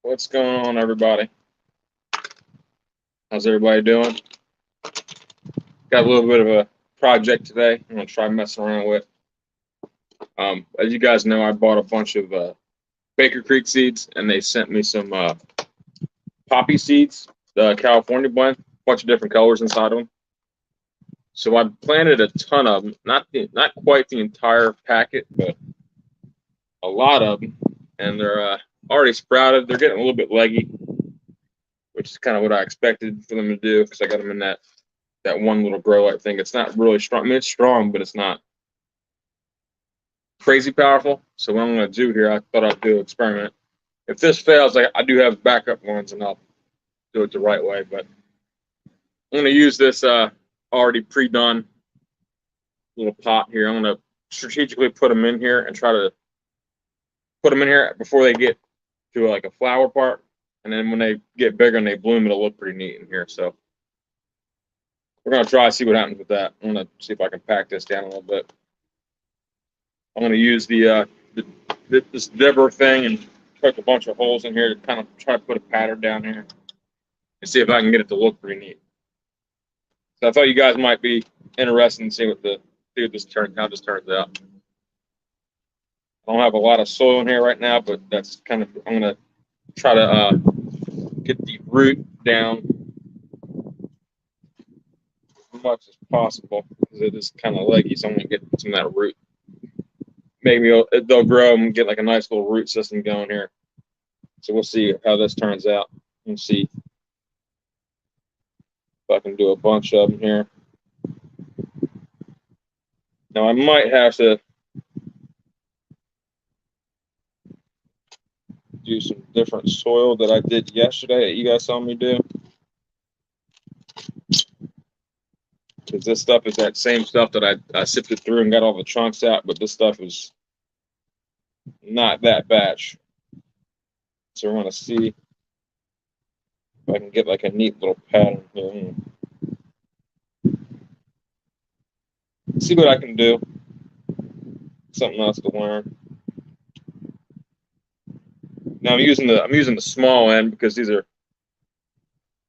What's going on, everybody? How's everybody doing? Got a little bit of a project today I'm going to try messing around with. As you guys know, I bought a bunch of Baker Creek seeds, and they sent me some poppy seeds, the California blend, a bunch of different colors inside of them. So I planted a ton of them, not quite the entire packet, but a lot of them, and they're already sprouted. They're getting a little bit leggy, which is kind of what I expected for them to do because I got them in that one little grow light thing. It's not really strong. I mean, it's strong, but it's not crazy powerful. So what I'm going to do here, I thought I'd do an experiment. If this fails, I do have backup ones, and I'll do it the right way. But I'm going to use this already pre-done little pot here. I'm going to strategically put them in here and try to put them in here before they get to like a flower part. And then when they get bigger and they bloom, it'll look pretty neat in here. So we're going to try to see what happens with that. I'm going to see if I can pack this down a little bit. I'm going to use this dibber thing and poke a bunch of holes in here to kind of try to put a pattern down here and see if I can get it to look pretty neat. So I thought you guys might be interested in seeing how this turns out. I don't have a lot of soil in here right now, but that's kind of, I'm going to try to get the root down as much as possible because it is kind of leggy, so I'm going to get some of that root. Maybe they'll grow and get like a nice little root system going here. So we'll see how this turns out and see if I can do a bunch of them here. Now I might have to do some different soil that I did yesterday that you guys saw me do. Because this stuff is that same stuff that I sifted through and got all the chunks out, but this stuff is not that batch. So we're going to see if I can get like a neat little pattern here. See what I can do. Something else to learn. Now I'm using the small end because these are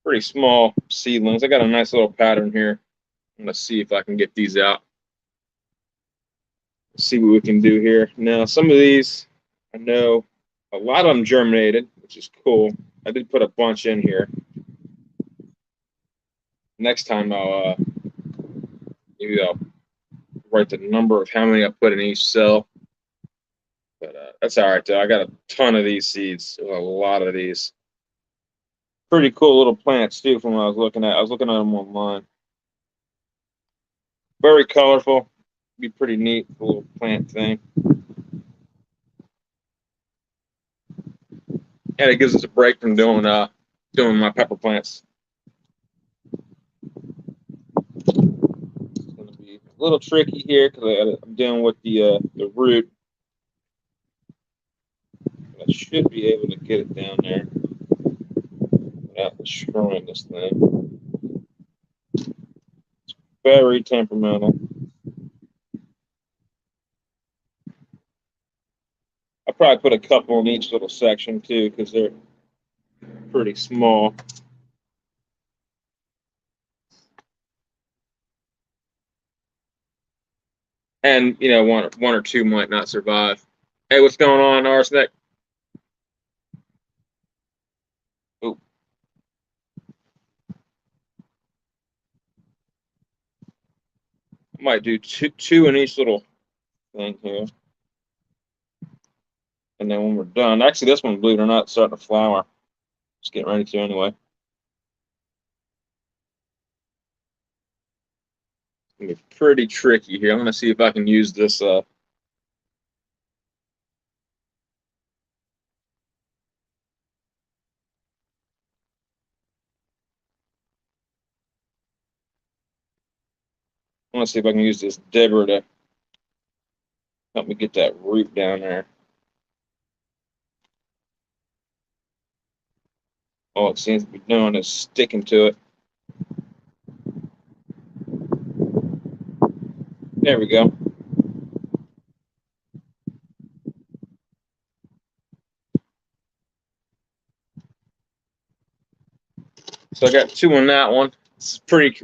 pretty small seedlings. I got a nice little pattern here. I'm gonna see if I can get these out. See what we can do here. Now some of these, I know a lot of them germinated, which is cool. I did put a bunch in here. Next time maybe I'll write the number of how many I put in each cell. But that's all right though. I got a ton of these seeds, a lot of these. Pretty cool little plants too from what I was looking at. I was looking at them online. Very colorful. Be pretty neat, little plant thing. And it gives us a break from doing my pepper plants. It's gonna be a little tricky here because I'm dealing with the root. I should be able to get it down there without destroying this thing. It's very temperamental. I probably put a couple in each little section too because they're pretty small. And you know, one or two might not survive. Hey, what's going on, Arsenic? Oh, I might do two in each little thing here. And then when we're done, actually this one, believe it or not, is starting to flower. Just getting ready to anyway. It's gonna be pretty tricky here. I'm gonna see if I can use this I want to see if I can use this dibber to help me get that root down there. All it seems to be doing is sticking to it. There we go. So I got 2 on that one. It's pretty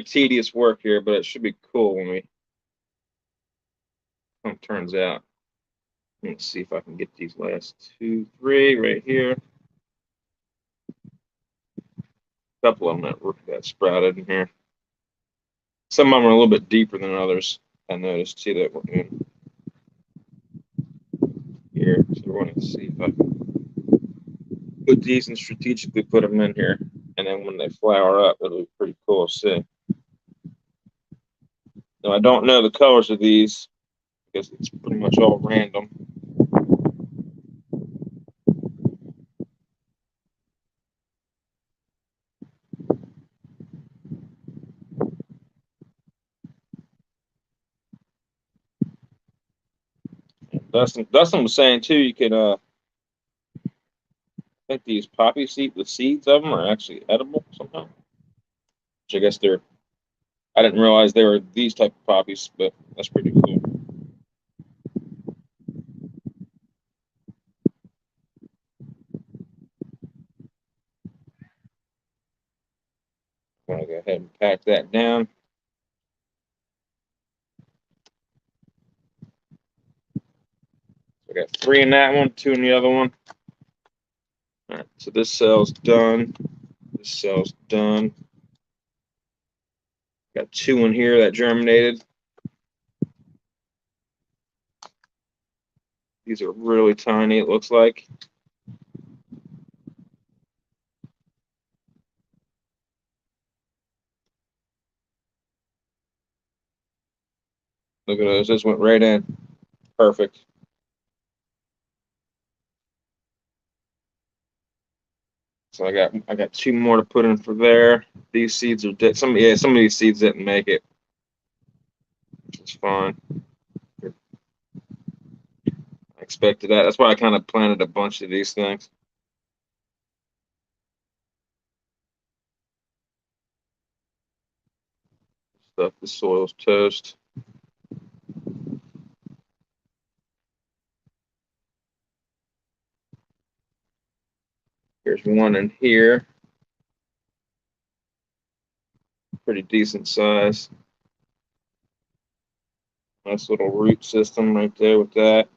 tedious work here, but it should be cool when it turns out. Let's see if I can get these last 2, 3 right here. A couple of them that sprouted in here. Some of them are a little bit deeper than others. I noticed. See that we're in here. So we're going to see if I can put these and strategically put them in here. And then when they flower up, it'll be pretty cool to see. Now, I don't know the colors of these because it's pretty much all random. Dustin was saying too, you can I think these poppy seed, the seeds of them are actually edible somehow. Which I guess I didn't realize they were these type of poppies, but that's pretty cool. I'm gonna go ahead and pack that down. I got 3 in that one, 2 in the other one. All right, so this cell's done. This cell's done. Got 2 in here that germinated. These are really tiny, it looks like. Look at those, this went right in. Perfect. So I got 2 more to put in for there. These seeds are dead. Some of these seeds didn't make it. It's fine. I expected that. That's why I kind of planted a bunch of these things. Stuff the soil's toast. Here's one in here. Pretty decent size. Nice little root system right there with that.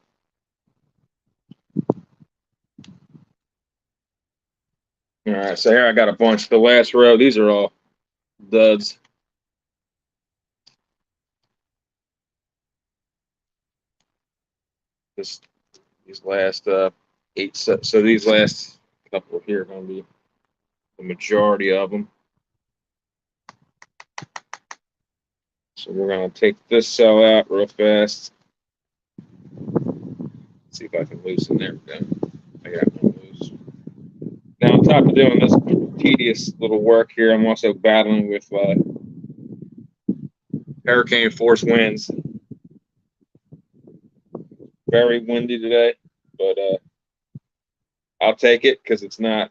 All right, so here I got a bunch. The last row, these are all duds. These last 8 sets. So these last couple here are going to be the majority of them. So we're going to take this cell out real fast. See if I can loosen there. I got no loose. Now, on top of doing this tedious little work here, I'm also battling with hurricane force winds. Very windy today, but I'll take it because it's not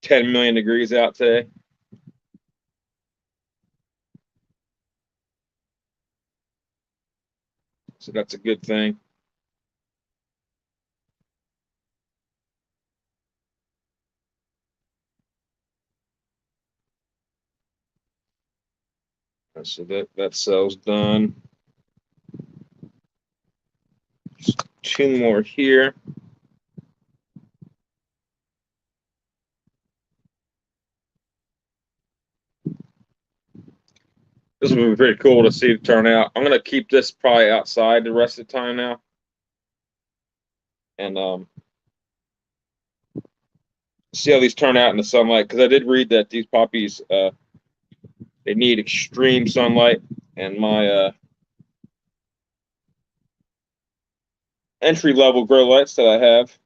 10 million degrees out today. So that's a good thing. So that cell's done. Just 2 more here. This will be pretty cool to see it turn out. I'm gonna keep this probably outside the rest of the time now, and see how these turn out in the sunlight. Because I did read that these poppies they need extreme sunlight, and my entry-level grow lights that I have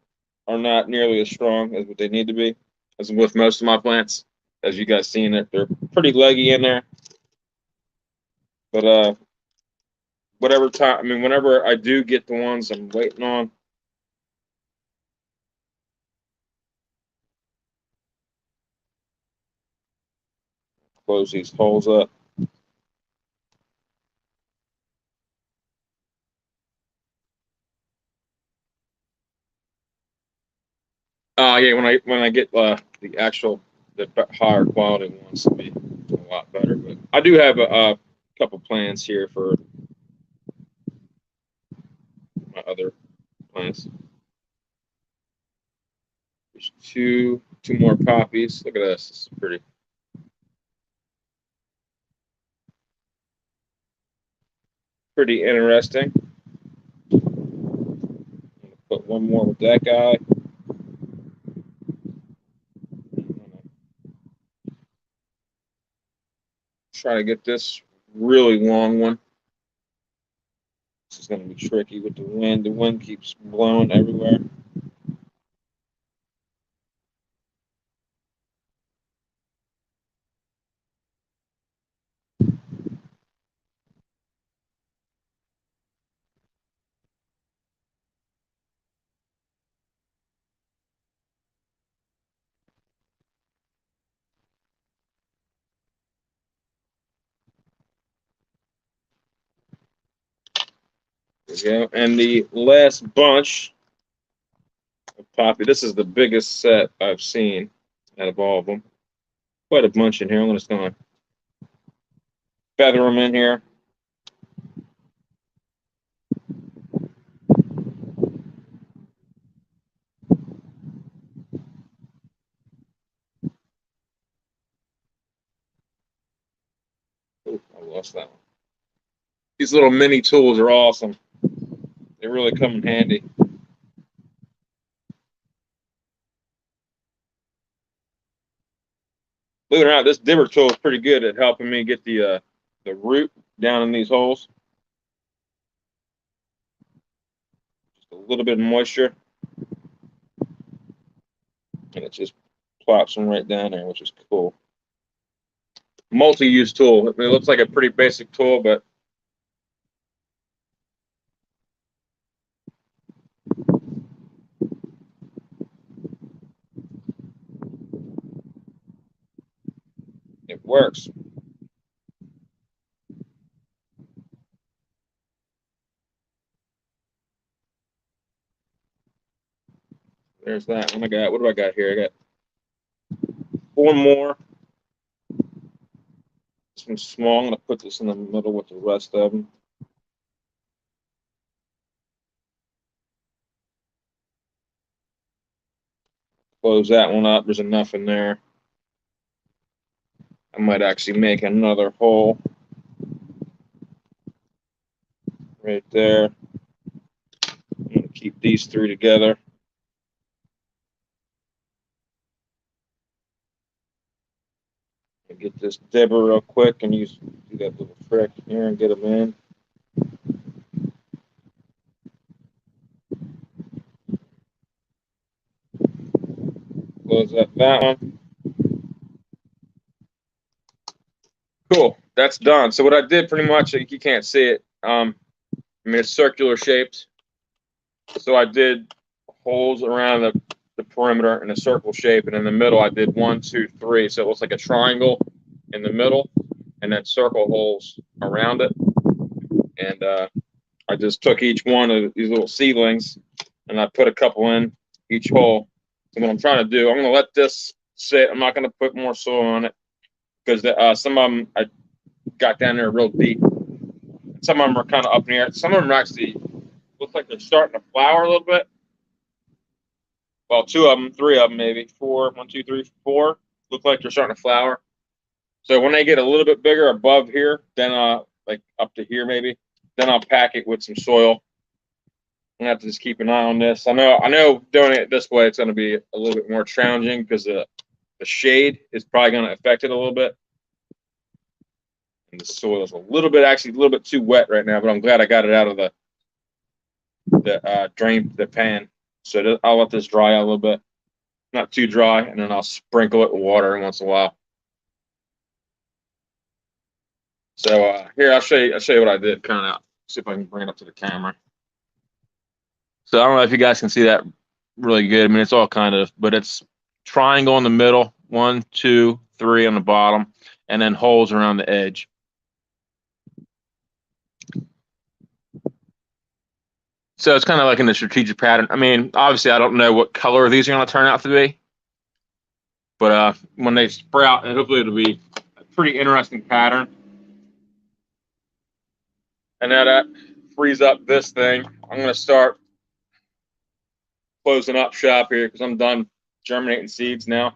are not nearly as strong as what they need to be, as with most of my plants. As you guys seen it, they're pretty leggy in there. But whenever I do get the ones I'm waiting on, close these holes up. Yeah, when I get the actual the higher quality ones to be a lot better. But I do have a couple plans here for my other plants. There's two more poppies. Look at this. This is pretty interesting. Put one more with that guy. Try to get this really long one. This is going to be tricky with the wind. The wind keeps blowing everywhere. There we go. And the last bunch of poppy. This is the biggest set I've seen out of all of them. Quite a bunch in here. I'm just going to feather them in here. Ooh, I lost that one. These little mini tools are awesome. They really come in handy. Believe it or not, this dibber tool is pretty good at helping me get the root down in these holes. Just a little bit of moisture, and it just plops them right down there, which is cool. Multi-use tool. It looks like a pretty basic tool, but it works. There's that one. What do I got here? I got 4 more. This one's small. I'm going to put this in the middle with the rest of them. Close that one up. There's enough in there. I might actually make another hole right there. I'm going to keep these 3 together. Get this dibber real quick and do that little trick here and get them in. Close up that one. Cool, that's done. So what I did pretty much, you can't see it. I mean, it's circular shaped. So I did holes around the perimeter in a circle shape, and in the middle I did 1, 2, 3. So it looks like a triangle in the middle, and then circle holes around it. And I just took each one of these little seedlings, and I put a couple in each hole. So what I'm trying to do, I'm going to let this sit. I'm not going to put more soil on it because some of them I got down there real deep. Some of them are kind of up in the air. Some of them are actually look like they're starting to flower a little bit. Well, 2 of them, 3 of them, maybe 4. 1, 2, 3, 4 look like they're starting to flower. So when they get a little bit bigger above here, then like up to here maybe, then I'll pack it with some soil. I'm gonna have to just keep an eye on this. I know doing it this way it's gonna be a little bit more challenging because the shade is probably gonna affect it a little bit. And the soil is actually a little bit too wet right now, but I'm glad I got it out of the drain the pan. So I'll let this dry out a little bit, not too dry, and then I'll sprinkle it with water every once in a while. So here I'll show you what I did. Kind of see if I can bring it up to the camera. So I don't know if you guys can see that really good. I mean, it's all kind of, but it's triangle in the middle, 1, 2, 3 on the bottom, and then holes around the edge. So it's kind of like in the strategic pattern. I mean, obviously, I don't know what color these are going to turn out to be. But when they sprout, and hopefully it'll be a pretty interesting pattern. And now that frees up this thing, I'm going to start closing up shop here because I'm done germinating seeds now.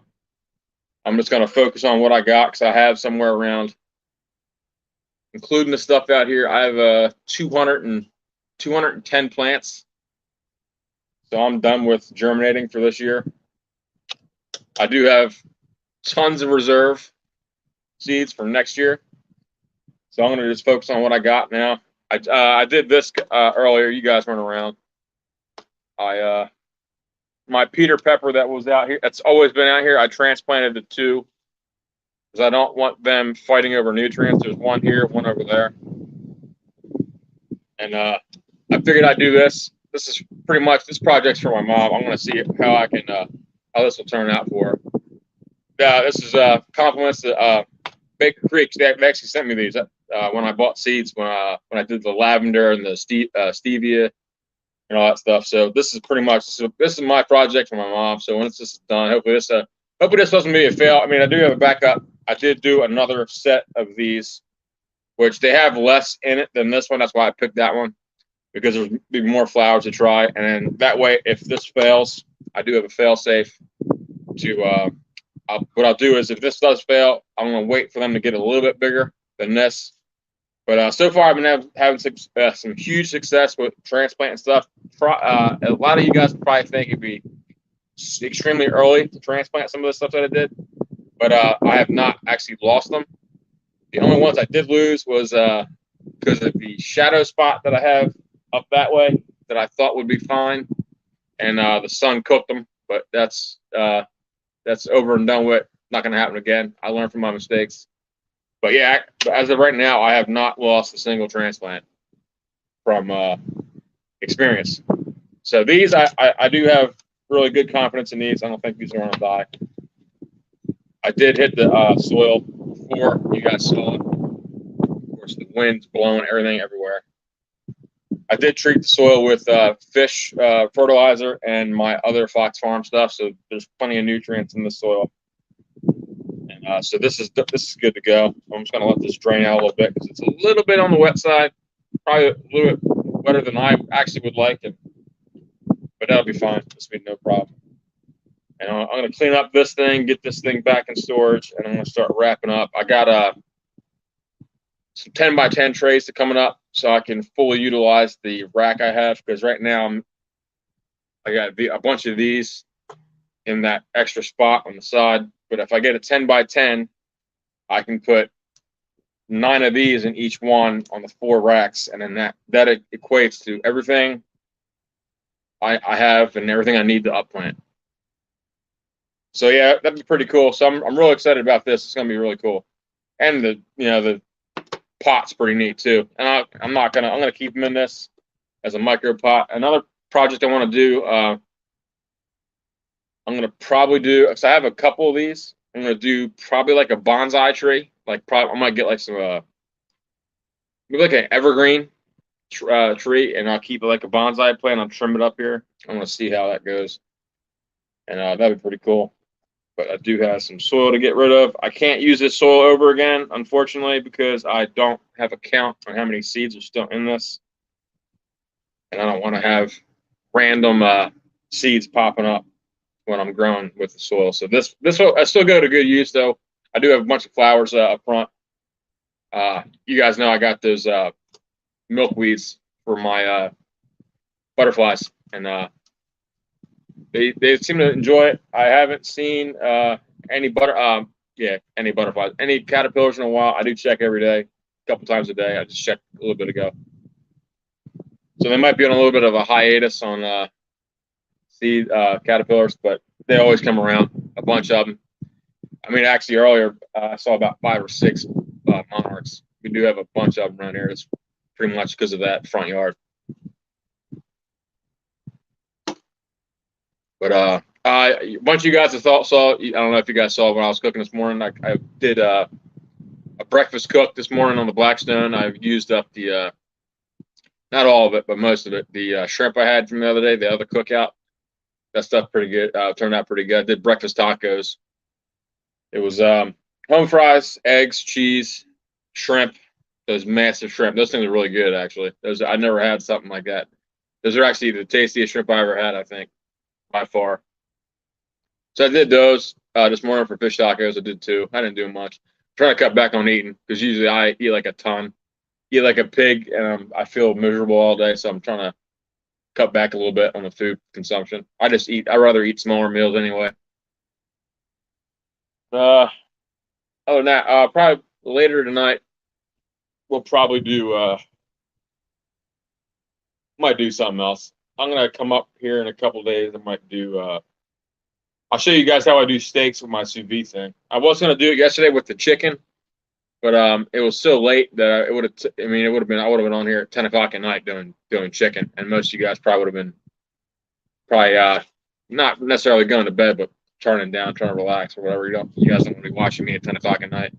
I'm just going to focus on what I got because I have somewhere around, including the stuff out here, I have 210 plants. So I'm done with germinating for this year. I do have tons of reserve seeds for next year. So I'm going to just focus on what I got now. I did this earlier. You guys weren't around. My Peter pepper that was out here, that's always been out here, I transplanted to 2 because I don't want them fighting over nutrients. There's one here, one over there. And I figured I'd do this. This is pretty much, this project's for my mom. I'm going to see how I can, how this will turn out for her. This is compliments to Baker Creek. They actually sent me these when I bought seeds, when I did the lavender and the stevia and all that stuff. So this is pretty much, this is my project for my mom. So once this is done, hopefully this doesn't be a fail. I mean, I do have a backup. I did do another set of these, which they have less in it than this one. That's why I picked that one, because there's be more flowers to try. And that way, if this fails, I do have a fail safe to, what I'll do is if this does fail, I'm going to wait for them to get a little bit bigger than this. But so far, I've been having some huge success with transplanting stuff. A lot of you guys probably think it'd be extremely early to transplant some of the stuff that I did, but I have not actually lost them. The only ones I did lose was because of the shadow spot that I have up that way that I thought would be fine, and the sun cooked them. But that's over and done with. Not going to happen again. I learned from my mistakes. But yeah, as of right now, I have not lost a single transplant from experience. So these, I do have really good confidence in these. I don't think these are going to die. I did hit the soil before. You guys saw it. Of course, the wind's blowing everything everywhere. I did treat the soil with fish fertilizer and my other Fox Farm stuff, so there's plenty of nutrients in the soil. And so this is good to go. I'm just going to let this drain out a little bit because it's a little bit on the wet side, probably a little bit wetter than I actually would like, but that'll be fine. This will be no problem. And I'm going to clean up this thing, get this thing back in storage, and I'm going to start wrapping up. I got some 10 by 10 trays coming up so I can fully utilize the rack I have, because right now I got a bunch of these in that extra spot on the side. But if I get a 10 by 10, I can put 9 of these in each one on the 4 racks, and then that equates to everything I have and everything I need to upplant. So yeah, that'd be pretty cool. So I'm really excited about this. It's gonna be really cool, and the pot's pretty neat too. And I'm gonna keep them in this as a micro pot. Another project I want to do. I'm gonna probably do, because I have a couple of these. I'm gonna do probably like a bonsai tree. I might get like some maybe like an evergreen tree, and I'll keep it like a bonsai plant. I'll trim it up here. I'm gonna see how that goes, and that'd be pretty cool. But I do have some soil to get rid of. I can't use this soil over again, unfortunately, because I don't have a count on how many seeds are still in this, and I don't want to have random seeds popping up when I'm growing with the soil. So this will I still go to good use though. I do have a bunch of flowers up front. You guys know I got those milkweeds for my butterflies, and they seem to enjoy it. I haven't seen any butterflies, any caterpillars in a while. I do check every day, a couple times a day. I just checked a little bit ago. So they might be on a little bit of a hiatus on seed caterpillars, but they always come around, a bunch of them. I mean, actually earlier I saw about 5 or 6 monarchs. We do have a bunch of them around here. It's pretty much because of that front yard. But a bunch of you guys saw. I don't know if you guys saw when I was cooking this morning. I did a breakfast cook this morning on the Blackstone. I've used up the not all of it, but most of it. The shrimp I had from the other day, the other cookout. That stuff pretty good. Turned out pretty good. I did breakfast tacos, It was home fries, eggs, cheese, shrimp. Those massive shrimp. Those things are really good, actually. Those I never had something like that. Those are actually the tastiest shrimp I ever had, I think, by far. So I did those this morning for fish tacos. I did two. I didn't do much. I'm trying to cut back on eating because usually I eat like a ton, eat like a pig, and I feel miserable all day. So I'm trying to cut back a little bit on the food consumption. I just eat. I rather eat smaller meals anyway. Uh, other than that, probably later tonight we'll probably do might do something else. I'm gonna come up here in a couple days. I might do. I'll show you guys how I do steaks with my sous vide thing. I was gonna do it yesterday with the chicken, but it was so late that it would have. I mean, it would have been. I would have been on here at 10 o'clock at night doing chicken, and most of you guys probably would have been not necessarily going to bed, but turning down, trying to relax or whatever. You guys don't want to be watching me at 10 o'clock at night.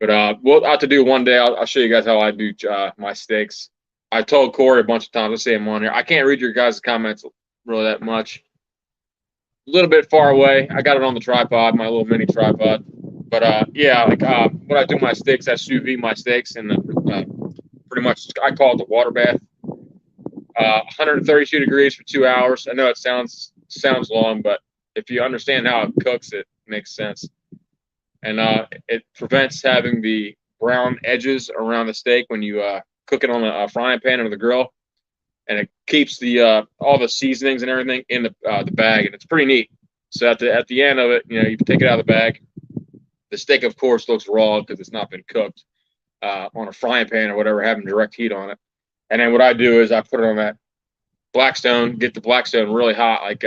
But we'll have to do one day. I'll show you guys how I do my steaks. I told Corey a bunch of times. Let's say I'm on here. I can't read your guys' comments really that much. A little bit far away. I got it on the tripod, my little mini tripod. But yeah, like when I do my steaks, I sous vide my steaks, and pretty much I call it the water bath. 132 degrees for 2 hours. I know it sounds long, but if you understand how it cooks, it makes sense. And it prevents having the brown edges around the steak when you cook it on a frying pan or the grill, and it keeps the all the seasonings and everything in the bag, and it's pretty neat. So at the end of it, you take it out of the bag. The steak, of course, looks raw because it's not been cooked on a frying pan or whatever, having direct heat on it. And then what I do is I put it on that Blackstone, get the Blackstone really hot, like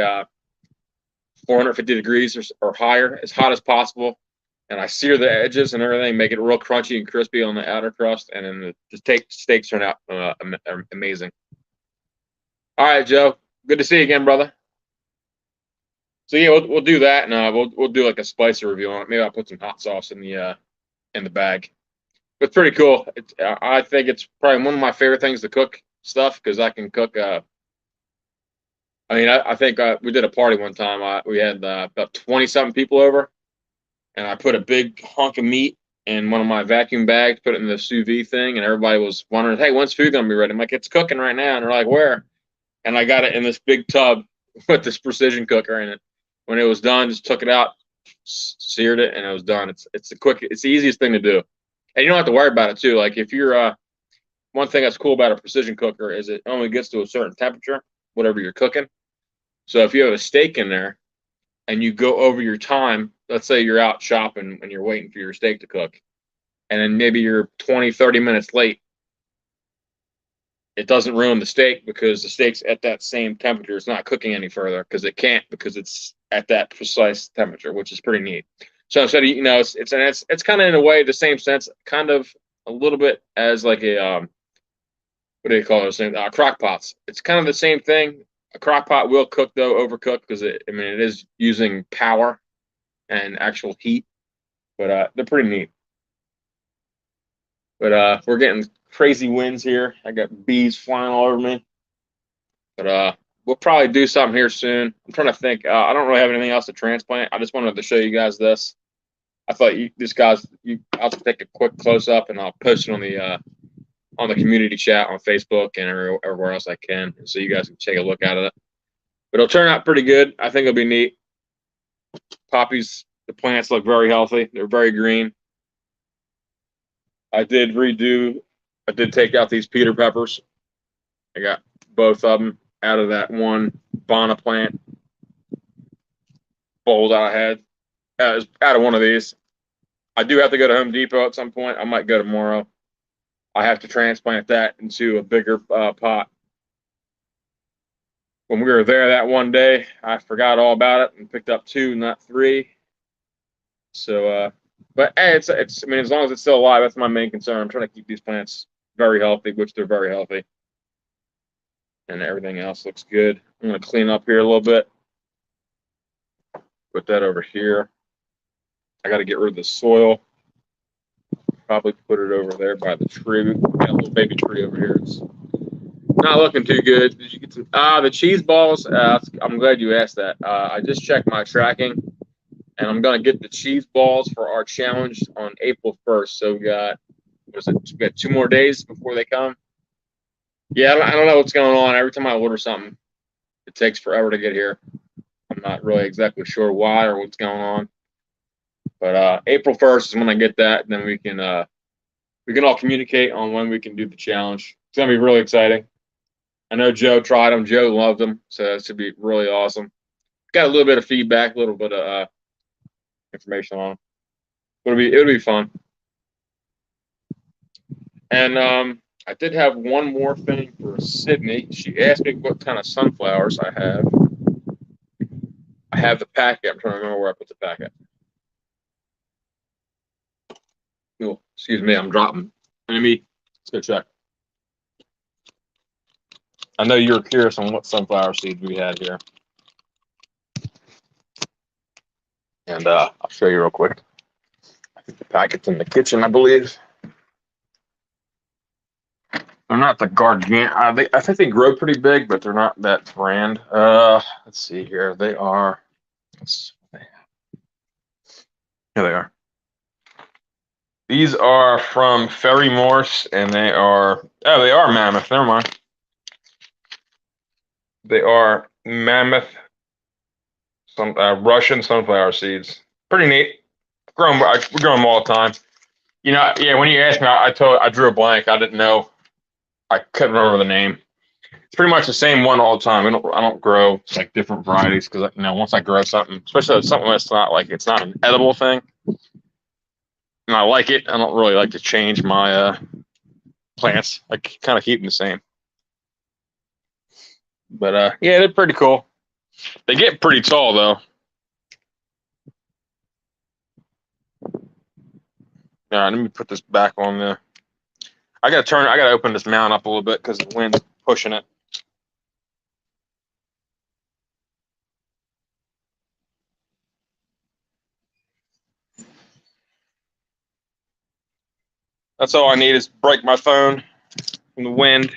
450 degrees or higher, as hot as possible. And I sear the edges and everything, make it real crunchy and crispy on the outer crust, and then the steaks turn out amazing. All right, Joe. Good to see you again, brother. So yeah, we'll do that, and we'll do like a spicy review on it. Maybe I'll put some hot sauce in the bag. It's pretty cool. I think it's probably one of my favorite things to cook stuff because I can cook. I think we did a party one time. We had about 20-something people over, and I put a big hunk of meat in one of my vacuum bags, put it in the sous vide thing, and everybody was wondering, "Hey, when's food gonna be ready?" I'm like, "It's cooking right now," and they're like, "Where?" And I got it in this big tub with this precision cooker in it. When it was done, just took it out, seared it, and it was done. It's the easiest thing to do, and you don't have to worry about it too. Like if you're one thing that's cool about a precision cooker is it only gets to a certain temperature, whatever you're cooking. So if you have a steak in there and you go over your time, let's say you're out shopping and you're waiting for your steak to cook, and then maybe you're 20, 30 minutes late, it doesn't ruin the steak because the steak's at that same temperature. It's not cooking any further because it can't, because it's at that precise temperature, which is pretty neat. So instead of, it's kind of in a way the same sense, kind of a little bit as like a what do you call those things? Crock pots. It's kind of the same thing. A crock pot will cook though, overcook, because it is using power and actual heat, but they're pretty neat. But we're getting crazy winds here. I got bees flying all over me. But we'll probably do something here soon. I'm trying to think. I don't really have anything else to transplant. I just wanted to show you guys this. I thought I'll take a quick close up and I'll post it on the community chat on Facebook and everywhere else I can, so you guys can take a look at it. But it'll turn out pretty good. I think it'll be neat. Poppies, the plants look very healthy. They're very green. I did take out these Peter peppers. I got both of them out of that one Bonna plant bowl that I had. Out of one of these. I do have to go to Home Depot at some point. I might go tomorrow. I have to transplant that into a bigger pot. When we were there that one day, I forgot all about it and picked up 2, not 3. So, but hey, it's. as long as it's still alive, that's my main concern. I'm trying to keep these plants very healthy, which they're very healthy, and everything else looks good. I'm gonna clean up here a little bit. Put that over here. I got to get rid of the soil. Probably put it over there by the tree. Got a little baby tree over here. It's not looking too good. Did you get some? The cheese balls. I'm glad you asked that. I just checked my tracking. and I'm gonna get the cheese balls for our challenge on April 1st. So we got, what is it? We got 2 more days before they come. Yeah, I don't know what's going on. Every time I order something, it takes forever to get here. I'm not really exactly sure why or what's going on. But April 1st is when I get that, and then we can all communicate on when we can do the challenge. It's gonna be really exciting. I know Joe tried them. Joe loved them, so it should be really awesome. Got a little bit of feedback, a little bit of information on them. It'll be fun. And I did have one more thing for Sydney. She asked me what kind of sunflowers I have. I have the packet. I'm trying to remember where I put the packet. Oh, excuse me, I'm dropping. Let's go check. I know you were curious on what sunflower seeds we had here. And I'll show you real quick. I think the packet's in the kitchen, I believe. They're not the gargantuan. I think they grow pretty big, but they're not that brand. Let's see here. They are. Here they are. These are from Ferry Morse, and they are. Oh, they are Mammoth. Never mind. They are Mammoth. Some Russian sunflower seeds. Pretty neat. We grow them all the time. You know, yeah. When you asked me, I drew a blank. I didn't know. I couldn't remember the name. It's pretty much the same one all the time. I don't grow like different varieties because once I grow something, especially something that's not like it's not an edible thing, and I like it, I don't really like to change my plants. I kind of keep them the same. But yeah, they're pretty cool. They get pretty tall though. Let me put this back on there. I gotta open this mount up a little bit because the wind's pushing it. That's all I need is break my phone from the wind.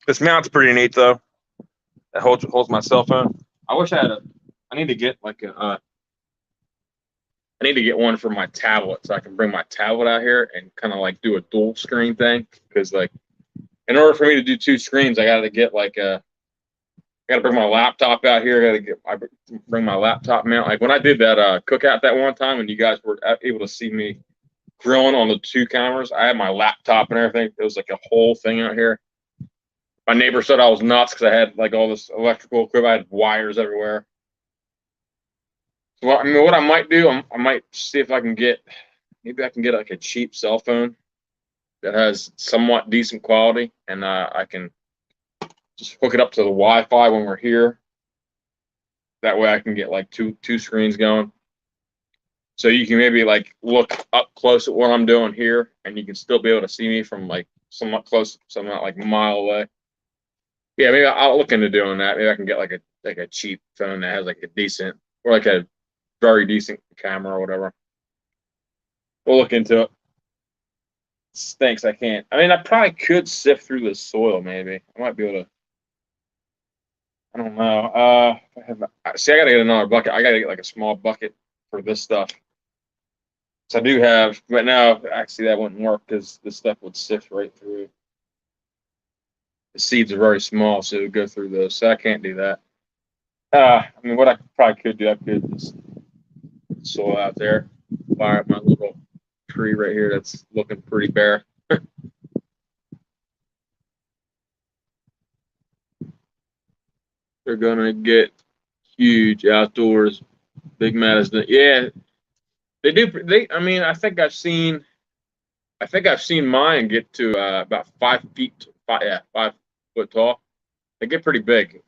This mount's pretty neat though. It holds my cell phone. I wish I had I need to get I need to get one for my tablet so I can bring my tablet out here and kind of like do a dual screen thing. Because like, in order for me to do 2 screens, I got to get I got to bring my laptop out here. I bring my laptop mount. Like when I did that cookout that one time, and you guys were able to see me grilling on the 2 cameras, I had my laptop and everything. It was like a whole thing out here. My neighbor said I was nuts because I had like all this electrical equipment. I had wires everywhere. So what I might do, I might see if I can get like a cheap cell phone that has somewhat decent quality, and I can just hook it up to the Wi-Fi when we're here. That way I can get like two screens going. So you can maybe like look up close at what I'm doing here, and you can still be able to see me from like somewhat close, somewhat like a mile away. Yeah, maybe I'll look into doing that. Maybe I can get like a cheap phone that has like a decent or like a very decent camera or whatever. We'll look into it. Stinks. I can't. I mean, I probably could sift through the soil. Maybe I might be able to. I don't know. See, I gotta get another bucket. I gotta get like a small bucket for this stuff. So I do have, but no, actually that wouldn't work because this stuff would sift right through. The seeds are very small, so it would go through those. So I can't do that. I mean, what I probably could do, I could just soil out there, fire up my little tree right here that's looking pretty bare. They're gonna get huge outdoors. Big Matt is the yeah. They do. I mean, I think I've seen mine get to about 5 feet. 5 foot tall. They get pretty big.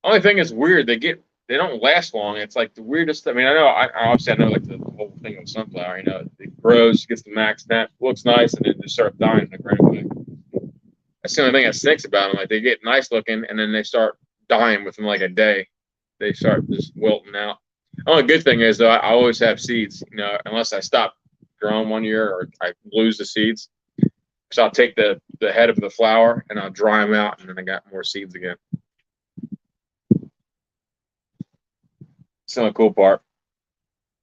Only thing is weird. They don't last long. It's like the weirdest. I mean, obviously I know like the whole thing of sunflower. It grows, gets the max snap, looks nice, and then just start dying like right away. That's the only thing that stinks about them. Like they get nice looking, and then they start dying within like a day. They start just wilting out. The only good thing is though, I always have seeds. Unless I stop growing one year or I lose the seeds, So I'll take the head of the flower and I'll dry them out, and then I got more seeds again. It's the cool part.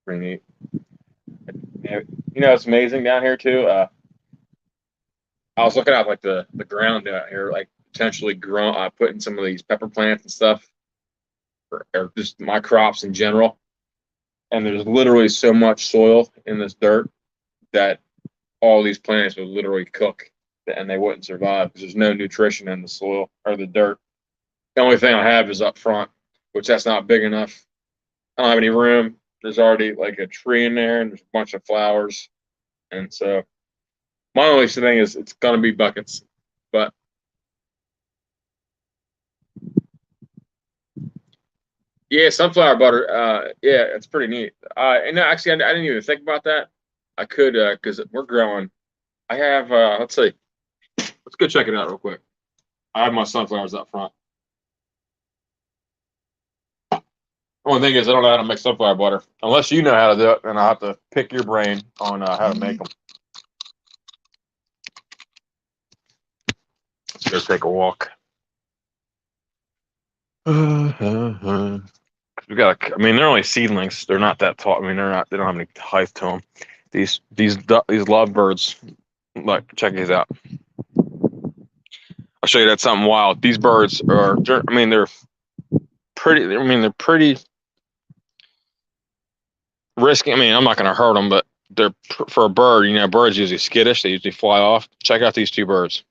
Pretty neat. You know, it's amazing down here too. I was looking at like the ground down here, like potentially putting some of these pepper plants and stuff, or just my crops in general. And there's literally so much soil in this dirt that all these plants would literally cook, and they wouldn't survive because there's no nutrition in the soil or the dirt. The only thing I have is up front, which that's not big enough. I don't have any room. There's already like a tree in there, and there's a bunch of flowers, and so my only thing is it's gonna be buckets. But yeah, sunflower butter. Yeah, it's pretty neat. And actually, I didn't even think about that. I could, because we're growing. I have. Let's see. Let's go check it out real quick. I have my sunflowers up front. Only thing is, I don't know how to make sunflower butter. Unless you know how to do it, and I'll have to pick your brain on how to make them. Let's go take a walk. We got. I mean, they're only seedlings. They're not that tall. I mean, they're not. They don't have any height to them. These lovebirds. Look, check these out. I'll show you that something wild. These birds are. I mean, they're pretty. I mean, they're pretty risky. I mean, I'm not going to hurt them, but they're for a bird. You know, birds usually skittish. They usually fly off. Check out these two birds.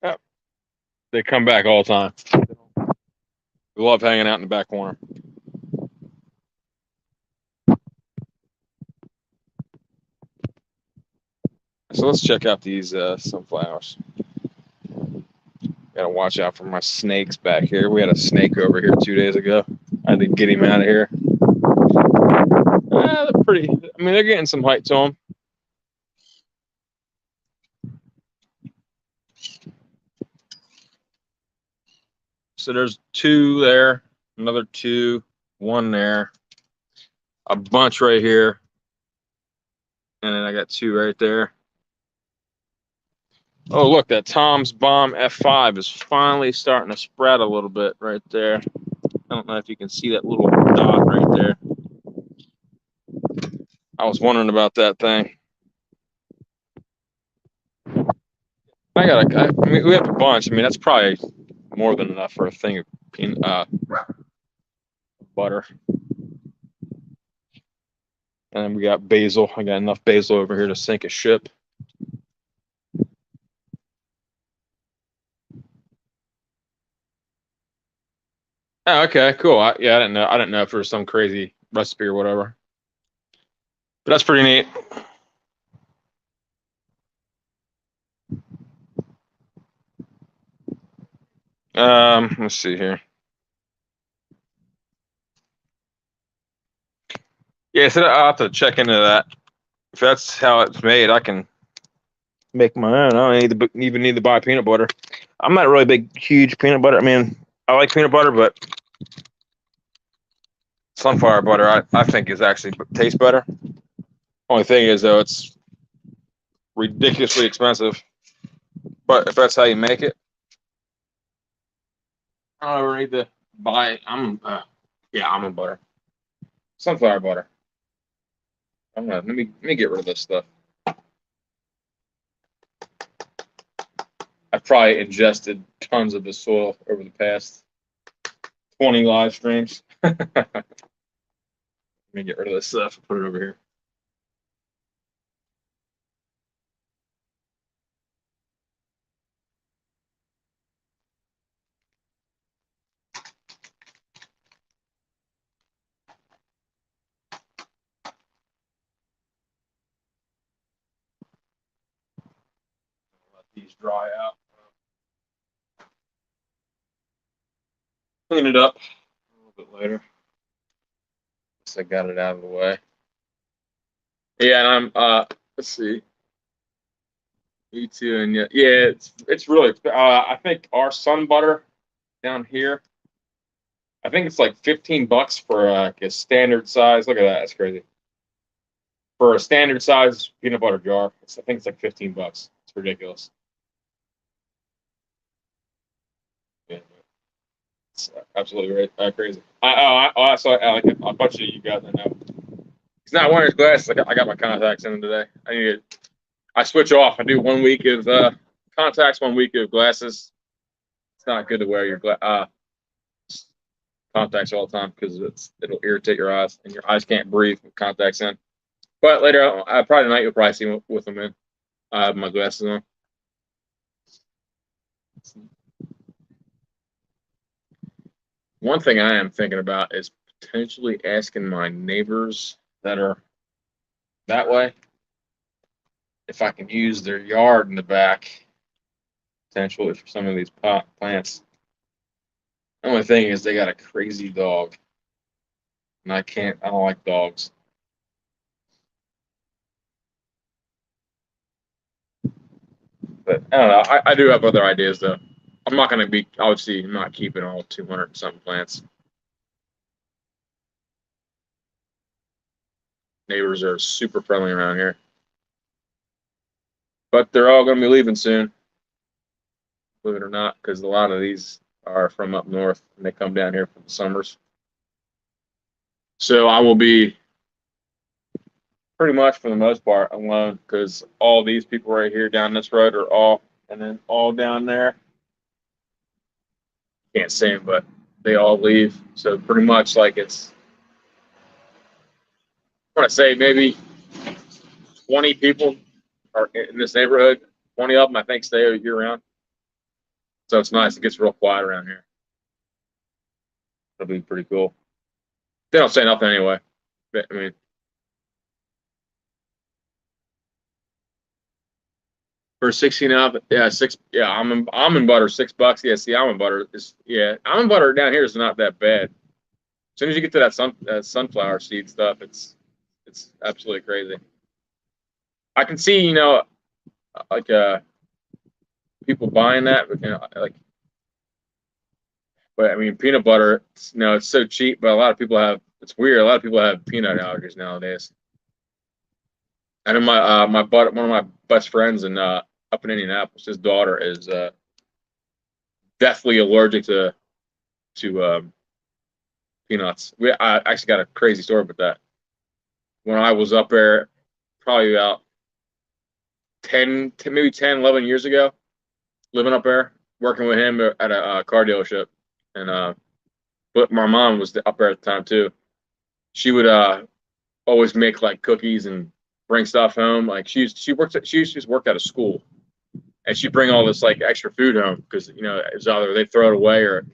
Yep. They come back all the time. We love hanging out in the back corner. So let's check out these sunflowers. Gotta watch out for my snakes back here. We had a snake over here 2 days ago. I had to get him out of here. They're pretty. I mean, they're getting some height to them. So there's two there, another two, one there, a bunch right here, and then I got two right there. Oh, look, that Tom's Bomb F5 is finally starting to spread a little bit right there. I don't know if you can see that little dot right there. I was wondering about that thing. I mean, we have a bunch. I mean, that's probably more than enough for a thing of butter. And then we got basil. I got enough basil over here to sink a ship. Oh, okay, cool. Yeah, I didn't know. I didn't know if there was some crazy recipe or whatever. But that's pretty neat. Let's see here. Yeah, so I'll have to check into that. If that's how it's made, I can make my own. I don't even need to buy peanut butter. I'm not really big, huge peanut butter. I mean, I like peanut butter, but sunflower butter I think is actually tastes better. Only thing is though, it's ridiculously expensive. But if that's how you make it, I don't ever need to buy. Yeah, almond butter, sunflower butter. I'm gonna let me get rid of this stuff. I've probably ingested tons of the soil over the past 20 live streams. Let me get rid of this stuff and put it over here. Let these dry out. Clean it up a little bit later. I got it out of the way. Yeah, and I'm let's see. Me too, and yeah, it's really I think our sun butter down here, I think it's like $15 for like a standard size. Look at that, that's crazy. for a standard size peanut butter jar. I think it's like $15. It's ridiculous. Yeah, it's absolutely crazy. I saw like a bunch of you guys I know. He's not wearing his glasses. I got my contacts in today. I switch off. I do 1 week of contacts, 1 week of glasses. It's not good to wear your contacts all the time because it'll irritate your eyes and your eyes can't breathe with contacts in. But later, probably tonight you'll probably see me with them in. I have my glasses on. One thing I am thinking about is potentially asking my neighbors that are that way if I can use their yard in the back potentially for some of these pot plants. The only thing is they got a crazy dog, and I don't like dogs. But I don't know. I do have other ideas though. I'm not going to be obviously not keeping all 200 something plants. Neighbors are super friendly around here, but they're all going to be leaving soon, believe it or not, because a lot of these are from up north and they come down here for the summers. So I will be pretty much for the most part alone because all these people right here down this road are all, and then all down there. Can't say them, but they all leave. So pretty much like I want to say maybe 20 people are in this neighborhood. 20 of them, I think, stay year round. So it's nice. It gets real quiet around here. That'll be pretty cool. They don't say nothing anyway. But, I mean, for 16 up, yeah, almond butter, $6. Yeah, see, almond butter almond butter down here is not that bad. As soon as you get to that sunflower seed stuff, it's absolutely crazy. I can see, like people buying that, but but I mean, peanut butter, it's so cheap, but a lot of people it's weird. A lot of people have peanut allergies nowadays. I know one of my best friends up in Indianapolis, his daughter is deathly allergic to peanuts. I actually got a crazy story about that. When I was up there, probably about 11 years ago, living up there, working with him at a car dealership, and but my mom was up there at the time too. She would always make like cookies and bring stuff home. Like she used to work at a school, and she'd bring all this like extra food home because it's either they throw it away or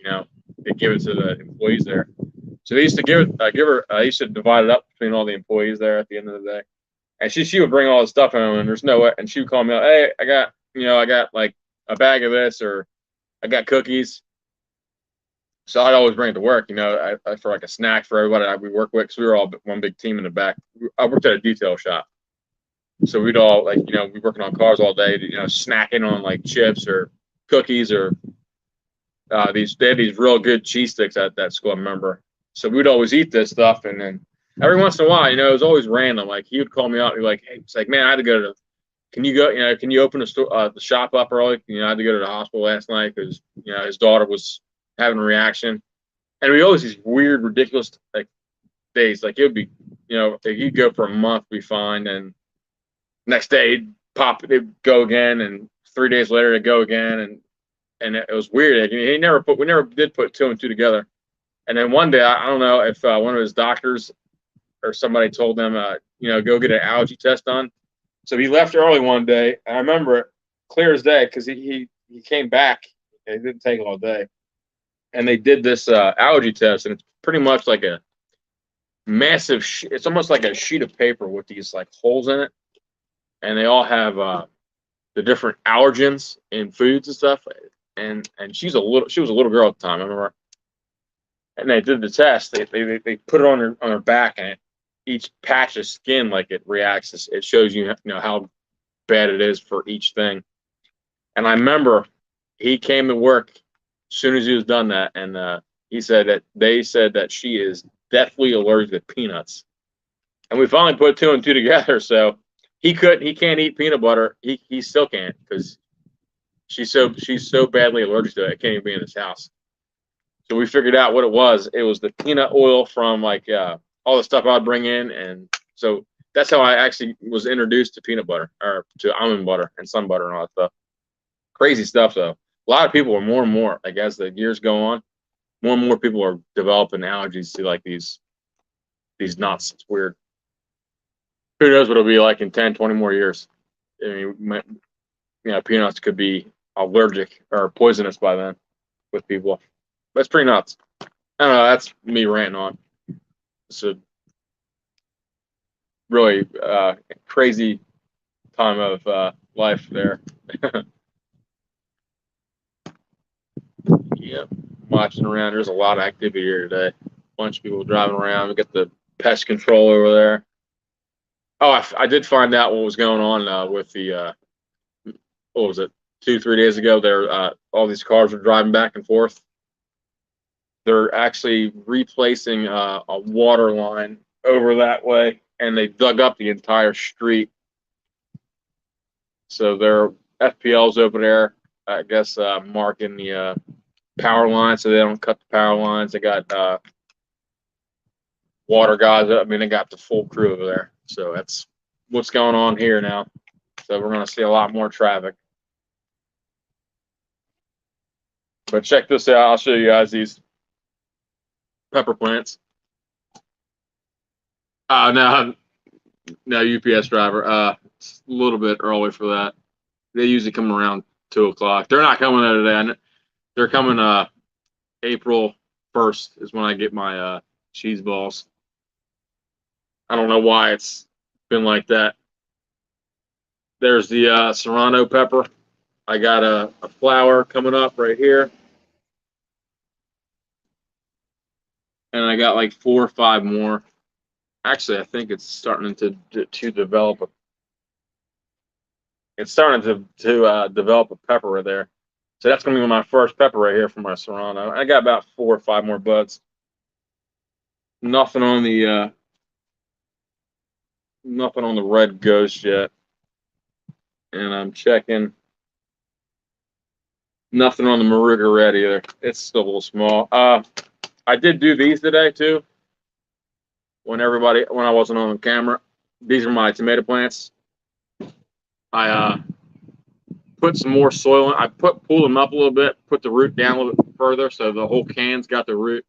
they give it to the employees there. So they used to give her. I used to divide it up between all the employees there at the end of the day, and she would bring all this stuff home, and there's no way. And she would call me up, hey, I got like a bag of this, or I got cookies. So I'd always bring it to work, for like a snack for everybody we work with, because we were all one big team in the back. I worked at a detail shop, so we'd all be working on cars all day, snacking on like chips or cookies or they had these real good cheese sticks at that school, I remember. So we'd always eat this stuff, and then every once in a while, it was always random. Like he would call me out, and be like, "Hey, it's like, man, I had to go to. Can you go? Can you open the shop up early? I had to go to the hospital last night because his daughter was having a reaction." And we always these weird, ridiculous like days. Like it would be, he'd go for a month, be fine, and next day they'd go again, and 3 days later they'd go again, and it was weird. We never did put two and two together. And then one day, I don't know if one of his doctors or somebody told them, go get an allergy test done. So he left early one day. I remember it clear as day because he came back. It didn't take all day. And they did this allergy test, and it's pretty much like a massive, it's almost like a sheet of paper with these like holes in it. And they all have the different allergens in foods and stuff. And she was a little girl at the time, I remember. And they did the test. They put it on her back, and each patch of skin, like it reacts. It shows you how bad it is for each thing. And I remember he came to work as soon as he was done that, and they said that she is deathly allergic to peanuts. And we finally put two and two together. So he can't eat peanut butter. He still can't because she's so badly allergic to it. It can't even be in his house. So we figured out what it was. It was the peanut oil from like all the stuff I'd bring in, and so that's how I actually was introduced to peanut butter or to almond butter and sun butter and all that stuff. Crazy stuff though. A lot of people are more and more like as the years go on, more and more people are developing allergies to like these nuts. It's weird. Who knows what it'll be like in 10, 20 more years? I mean, peanuts could be allergic or poisonous by then with people. That's pretty nuts. I don't know. That's me ranting on. It's a really crazy time of life there. Yeah, watching around. There's a lot of activity here today. A bunch of people driving around. We got the pest control over there. Oh, I did find out what was going on with the what was it, 2, 3 days ago? There, all these cars were driving back and forth. They're actually replacing a water line over that way, and they dug up the entire street. So there are FPLs over there, I guess, marking the power line so they don't cut the power lines. They got water guys. I mean, they got the full crew over there. So that's what's going on here now. So we're going to see a lot more traffic. But check this out. I'll show you guys these pepper plants. No, UPS driver. It's a little bit early for that. They usually come around 2 o'clock. They're not coming there today. They're coming April 1st is when I get my cheese balls. I don't know why it's been like that. There's the Serrano Pepper. I got a flower coming up right here. And I got like 4 or 5 more. Actually, I think it's starting to develop. It's starting to develop a pepper right there. So that's going to be my first pepper right here from my Serrano. I got about 4 or 5 more buds. Nothing on the red ghost yet. And I'm checking. Nothing on the Moruga red either. It's still a little small. I did do these today too. When I wasn't on camera. These are my tomato plants. I put some more soil in. I pulled them up a little bit, put the root down a little bit further so the whole can's got the root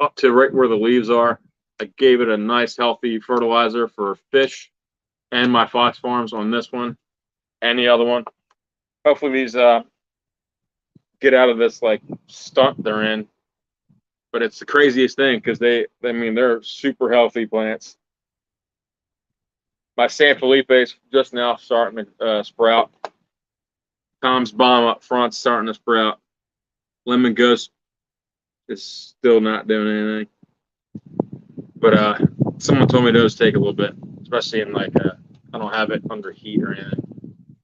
up to right where the leaves are. I gave it a nice healthy fertilizer for fish and my fox farms on this one and the other one. Hopefully these get out of this like stunt they're in. But it's the craziest thing because they're super healthy plants. My San Felipe's just now starting to sprout. Tom's Bomb up front starting to sprout. Lemon Ghost is still not doing anything. But someone told me those take a little bit, especially in like I don't have it under heat or anything.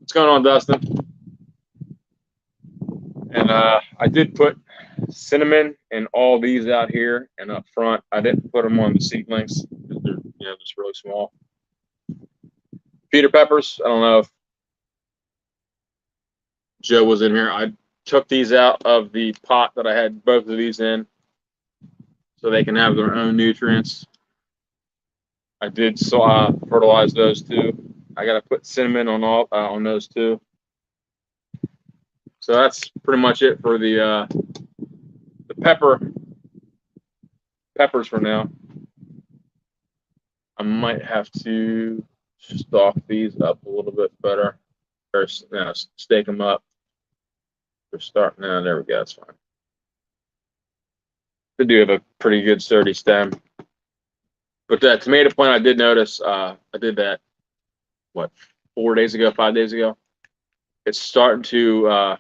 What's going on, Dustin? And I did put cinnamon in all these out here and up front. I didn't put them on the seedlings because they're just really small. Peter peppers. I don't know if Joe was in here. I took these out of the pot that I had both of these in so they can have their own nutrients. I did fertilize those too. I got to put cinnamon on those too. So that's pretty much it for the peppers for now. I might have to stalk these up a little bit better, or stake them up. They're starting now. There we go. That's fine. They do have a pretty good sturdy stem. But that tomato plant, I did notice. I did that 4 days ago, 5 days ago. It's starting to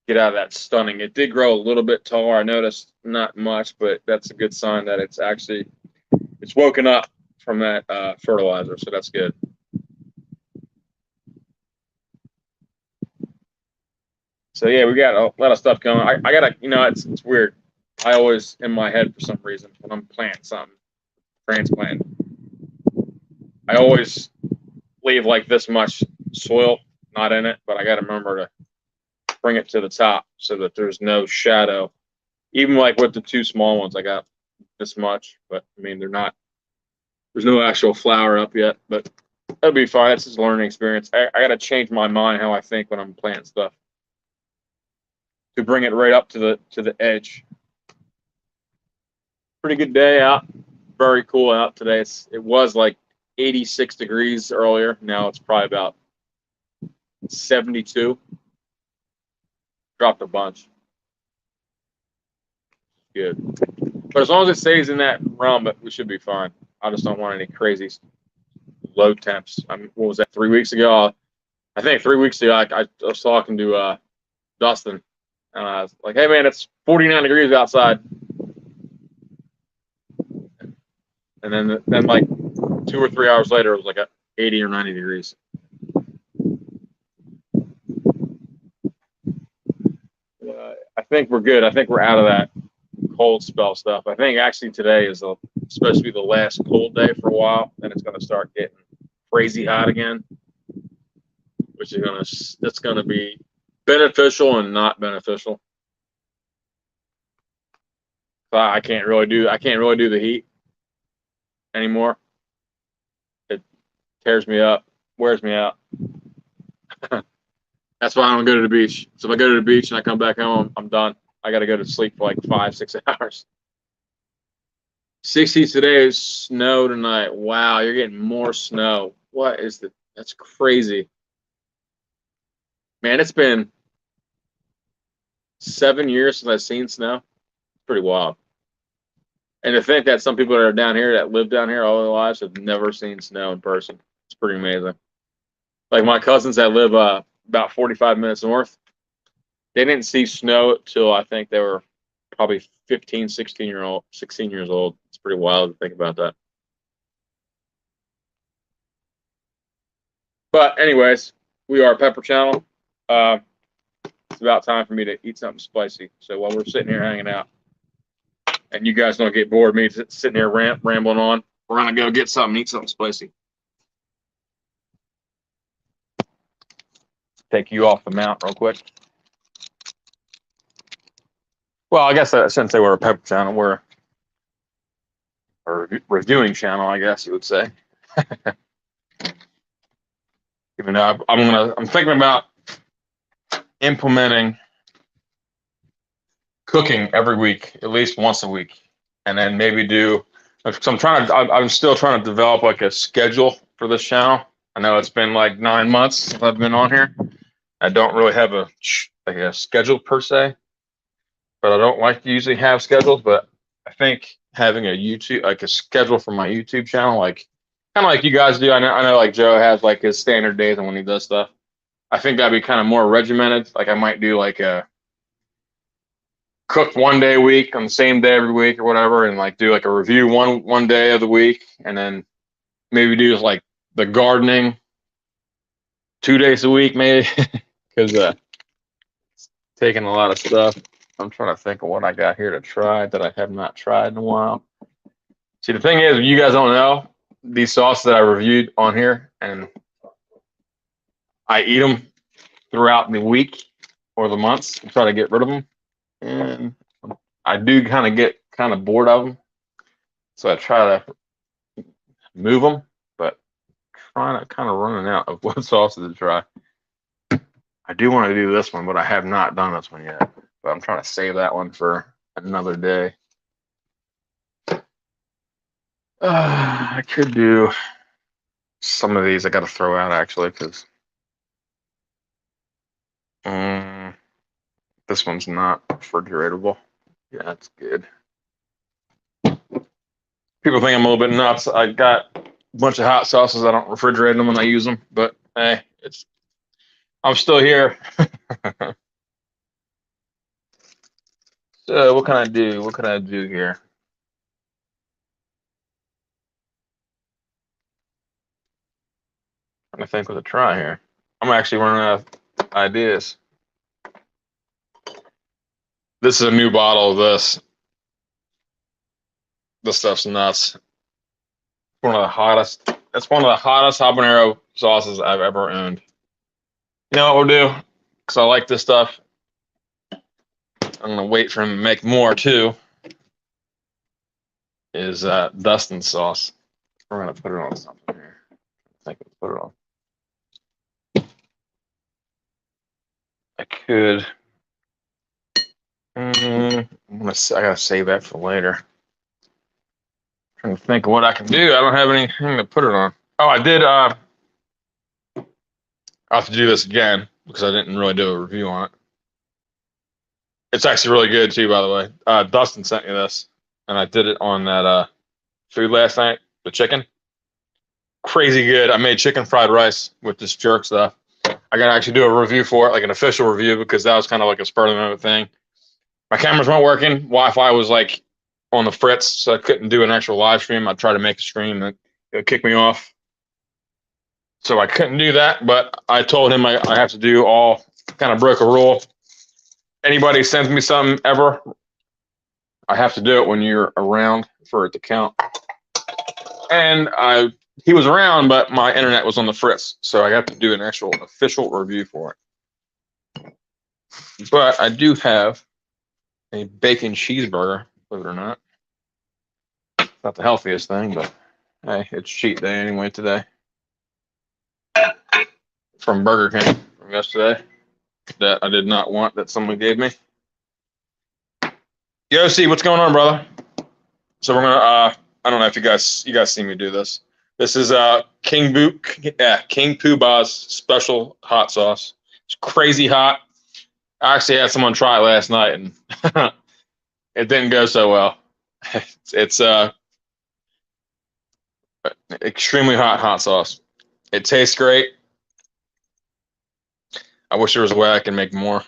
get out of that stunning. It did grow a little bit taller. I noticed not much, but that's a good sign that it's woken up from that fertilizer. So that's good. So yeah, we got a lot of stuff going. I gotta, it's weird. I always in my head for some reason when I'm planting something, transplanting, I always leave like this much soil not in it, but I got to remember to bring it to the top so that there's no shadow. Even like with the two small ones, I got this much, but I mean, they're not, there's no actual flower up yet, but that'll be fine. That's just a learning experience. I got to change my mind how I think when I'm planting stuff to bring it right up to the edge. Pretty good day out. Very cool out today. It was like 86 degrees earlier. Now it's probably about 72. Dropped a bunch. Good. But as long as it stays in that realm, we should be fine. I just don't want any crazy low temps. I mean, what was that, 3 weeks ago? I think 3 weeks ago, I was talking to Dustin, and I was like, hey, man, it's 49 degrees outside. And then like 2 or 3 hours later, it was like 80 or 90 degrees. I think we're good. I think we're out of that cold spell stuff. I think actually today is supposed to be the last cold day for a while. Then it's going to start getting crazy hot again, which is that's going to be beneficial and not beneficial. So I can't really do the heat anymore. It tears me up, wears me out. That's why I don't go to the beach. So if I go to the beach and I come back home, I'm done. I got to go to sleep for like 5-6 hours. 60 today is snow tonight. Wow, you're getting more snow. What is the? That's crazy. Man, it's been 7 years since I've seen snow. It's pretty wild. And to think that some people that are down here that live down here all their lives have never seen snow in person. It's pretty amazing. Like my cousins that live about 45 minutes north, they didn't see snow till I think they were probably 15, 16 years old. It's pretty wild to think about that. But anyways, we are a Pepper channel. It's about time for me to eat something spicy. So while we're sitting here hanging out, and you guys don't get bored of me sitting here rambling on, we're gonna go get something, eat something spicy. Take you off the mount real quick. Well, I guess I shouldn't say we're a Pepper channel. We're a reviewing channel, I guess you would say. Even though I'm thinking about implementing cooking every week, at least once a week, and then maybe do. So I'm still trying to develop like a schedule for this channel. I know it's been like 9 months since I've been on here. I don't really have a schedule per se, but I don't like to usually have schedules. But I think having a schedule for my YouTube channel, like kind of like you guys do. I know like Joe has like his standard days and when he does stuff. I think that'd be kind of more regimented. Like I might do like a cook one day a week on the same day every week or whatever, and like do like a review one day of the week, and then maybe do like the gardening 2 days a week, maybe, because it's taking a lot of stuff. I'm trying to think of what I got here to try that I have not tried in a while. See, the thing is, you guys don't know these sauces that I reviewed on here, and I eat them throughout the week or the months and try to get rid of them. And I do kind of get kind of bored of them, so I try to move them, but trying to kind of running out of what sauces to try. I do want to do this one, but I have not done this one yet. But I'm trying to save that one for another day. I could do some of these. I got to throw out actually because this one's not refrigeratable. Yeah, that's good. People think I'm a little bit nuts. I got a bunch of hot sauces. I don't refrigerate them when I use them, but hey, I'm still here. So what can I do? What can I do here? I'm trying to think what to try here. I'm actually running out of ideas. This is a new bottle of this. This stuff's nuts. One of the hottest That's one of the hottest habanero sauces I've ever owned. You know what we'll do? Because I like this stuff. I'm gonna wait for him to make more too. Is Dustin's sauce. We're gonna put it on something here. I think I'll put it on. I could. I gotta save that for later. Trying to think of what I can do. I don't have anything to put it on. Oh, I did. I'll have to do this again because I didn't really do a review on it. It's actually really good too, by the way. Dustin sent me this, and I did it on that food last night. The chicken, crazy good. I made chicken fried rice with this jerk stuff. I gotta actually do a review for it, like an official review, because that was kind of like a spur of the moment thing. My cameras weren't working. Wi-Fi was like on the fritz, so I couldn't do an actual live stream. I tried to make a stream that it would kick me off, so I couldn't do that. But I told him I have to do all. Kind of broke a rule. Anybody sends me something ever, I have to do it when you're around for it to count. And he was around, but my internet was on the fritz, so I got to do an actual official review for it. But I do have a bacon cheeseburger, believe it or not. Not the healthiest thing, but hey, it's cheat day anyway today. From Burger King from yesterday that I did not want, that someone gave me. Yo, see what's going on, brother? So we're gonna I don't know if you guys see me do this. This is King Poobah's special hot sauce. It's crazy hot. I actually had someone try it last night and it didn't go so well. It's extremely hot sauce. It tastes great. I wish there was a way I can make more.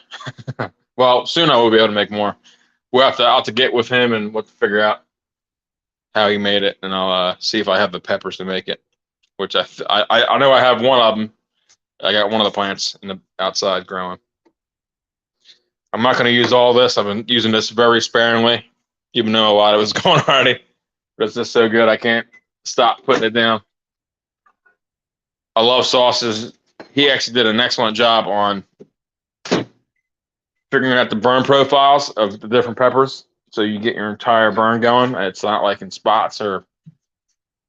Well, soon I will be able to make more. We'll have to get with him and we'll figure out how he made it, and I'll see if I have the peppers to make it. Which I know I have one of them. I got one of the plants in the outside growing. I'm not going to use all this. I've been using this very sparingly, even though a lot of it's going already. But it's just so good, I can't stop putting it down. I love sauces. He actually did an excellent job on figuring out the burn profiles of the different peppers, so you get your entire burn going. It's not like in spots, or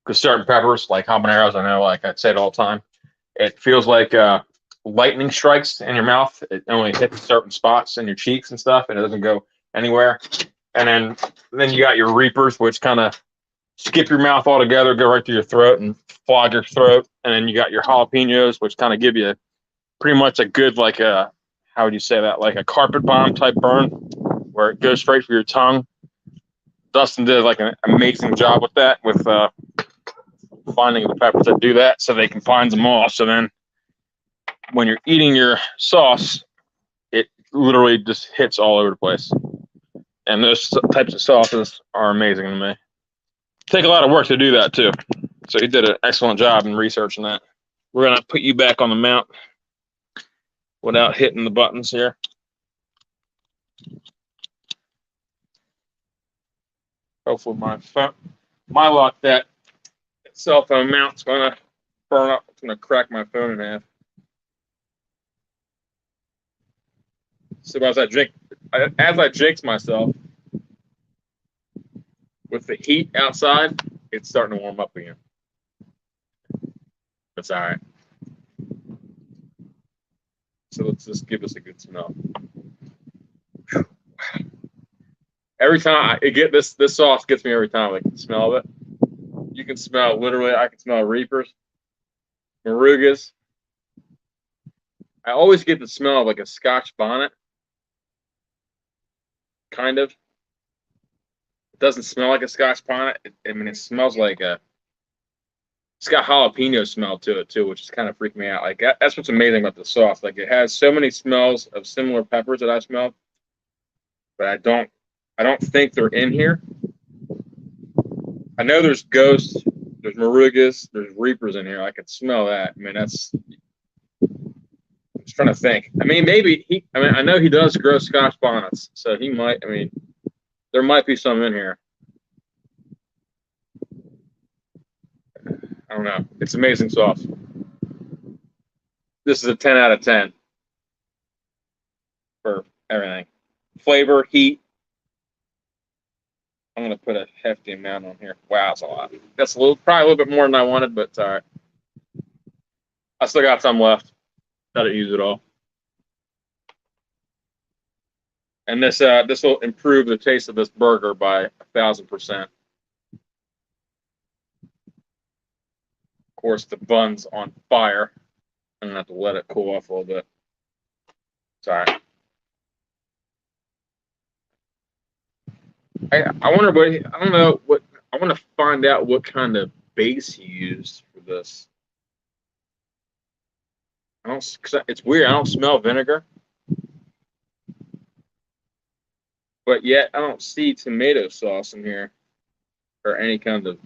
because certain peppers, like habaneros, I know, like I say it all the time, it feels like lightning strikes in your mouth. It only hits certain spots in your cheeks and stuff, and it doesn't go anywhere. And then you got your reapers, which kind of skip your mouth altogether, go right through your throat and flog your throat. And then you got your jalapenos, which kind of give you pretty much a good, like a, how would you say that, like a carpet bomb type burn, where it goes straight for your tongue. Dustin did like an amazing job with that, with finding the peppers that do that, so they can find them all. So then when you're eating your sauce, it literally just hits all over the place. And those types of sauces are amazing to me. Take a lot of work to do that too. So he did an excellent job in researching that. We're gonna put you back on the mount without hitting the buttons here. Hopefully my luck, that cell phone mount's gonna burn up. It's gonna crack my phone in half. So as I jinx myself with the heat outside, it's starting to warm up again. That's all right. So let's just give this a good smell. Every time I get this sauce gets me every time. Like the smell of it. You can smell, literally, I can smell reapers, marugas. I always get the smell of like a Scotch bonnet. Kind of. It doesn't smell like a Scotch bonnet. It smells like a. It's got jalapeno smell to it too, which is kind of freaking me out. Like that's what's amazing about the sauce. Like it has so many smells of similar peppers that I smell, but I don't think they're in here. I know there's ghosts, there's marugas, there's reapers in here. I can smell that. I mean, that's. I'm just trying to think. I mean, maybe I know he does grow Scotch bonnets, so he might. I mean, there might be some in here. I don't know. It's amazing sauce. This is a 10 out of 10 for everything. Flavor, heat. I'm gonna put a hefty amount on here. Wow, that's a lot. That's probably a little bit more than I wanted, but it's all right. I still got some left. I didn't use it all. And this will improve the taste of this burger by 1,000%. Of course, the bun's on fire. I'm gonna have to let it cool off a little bit. Sorry. I wonder what I don't know what I want to find out what kind of base he used for this. I don't, cause it's weird. I don't smell vinegar, but yet I don't see tomato sauce in here or any kind of.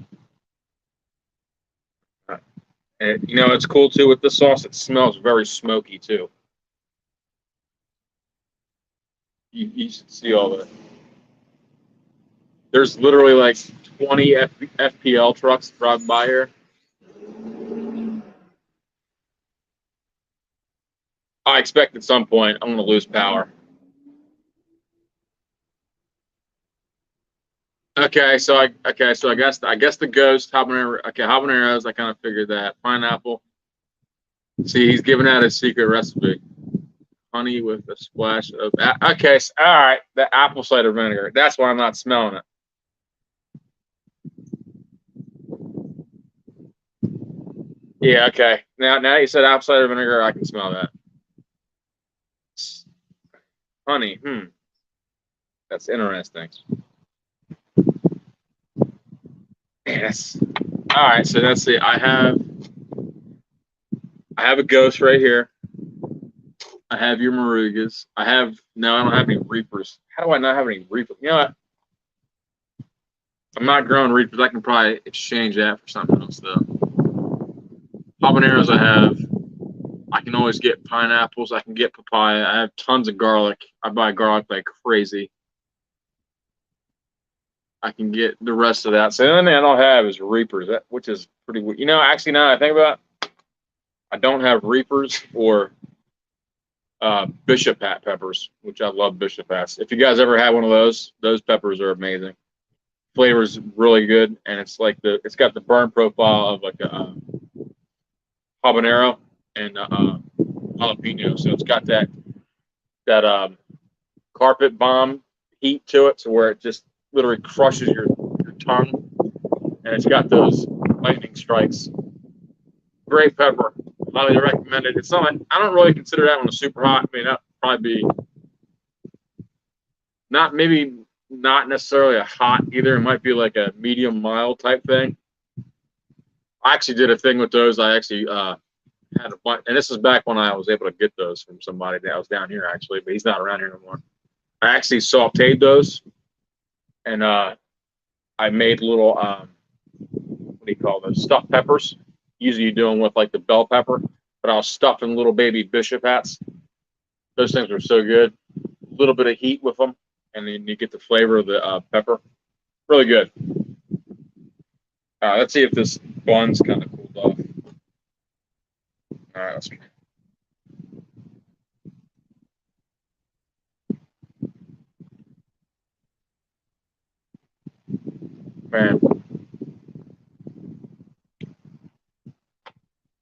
And you know, it's cool too with the sauce. It smells very smoky too. You should see all that. There's literally like 20 FPL trucks driving by here. I expect at some point I'm going to lose power. Okay, so I guess the ghost habanero. Okay, habaneros. I kind of figured that. Pineapple. See, he's giving out his secret recipe. Honey with a splash of. Okay, so, all right. The apple cider vinegar. That's why I'm not smelling it. Yeah. Okay. Now you said apple cider vinegar. I can smell that. Honey. That's interesting. Yes. All right. So let's see. I have a ghost right here. I have your Marugas. I don't have any Reapers. How do I not have any Reapers? You know what? I'm not growing Reapers. I can probably exchange that for something else though. Habaneros I have. I can always get pineapples. I can get papaya. I have tons of garlic. I buy garlic like crazy. I can get the rest of that. So the only thing I don't have is Reapers, which is pretty weird. You know, actually, now that I think about it, I don't have Reapers or Bishop Hat peppers, which I love Bishop Hats. If you guys ever had one of those peppers are amazing. Flavor's really good, and it's got the burn profile of like a habanero and jalapeno. So it's got that carpet bomb heat to it, to where it just literally crushes your tongue, and it's got those lightning strikes. Great pepper, highly recommended. It's not like, I don't really consider that one a super hot. I mean, that'd probably be not necessarily a hot either. It might be like a medium mild type thing. I actually did a thing with those. I actually had a bunch, and this is back when I was able to get those from somebody that was down here actually, but he's not around here anymore. I actually sauteed those, and I made little what do you call those, stuffed peppers. Usually you do them with like the bell pepper, but I was stuffing little baby Bishop Hats. Those things were so good. A little bit of heat with them, and then you get the flavor of the pepper. Really good. All right, let's see if this bun's kind of cooled off. All right, let's. Man,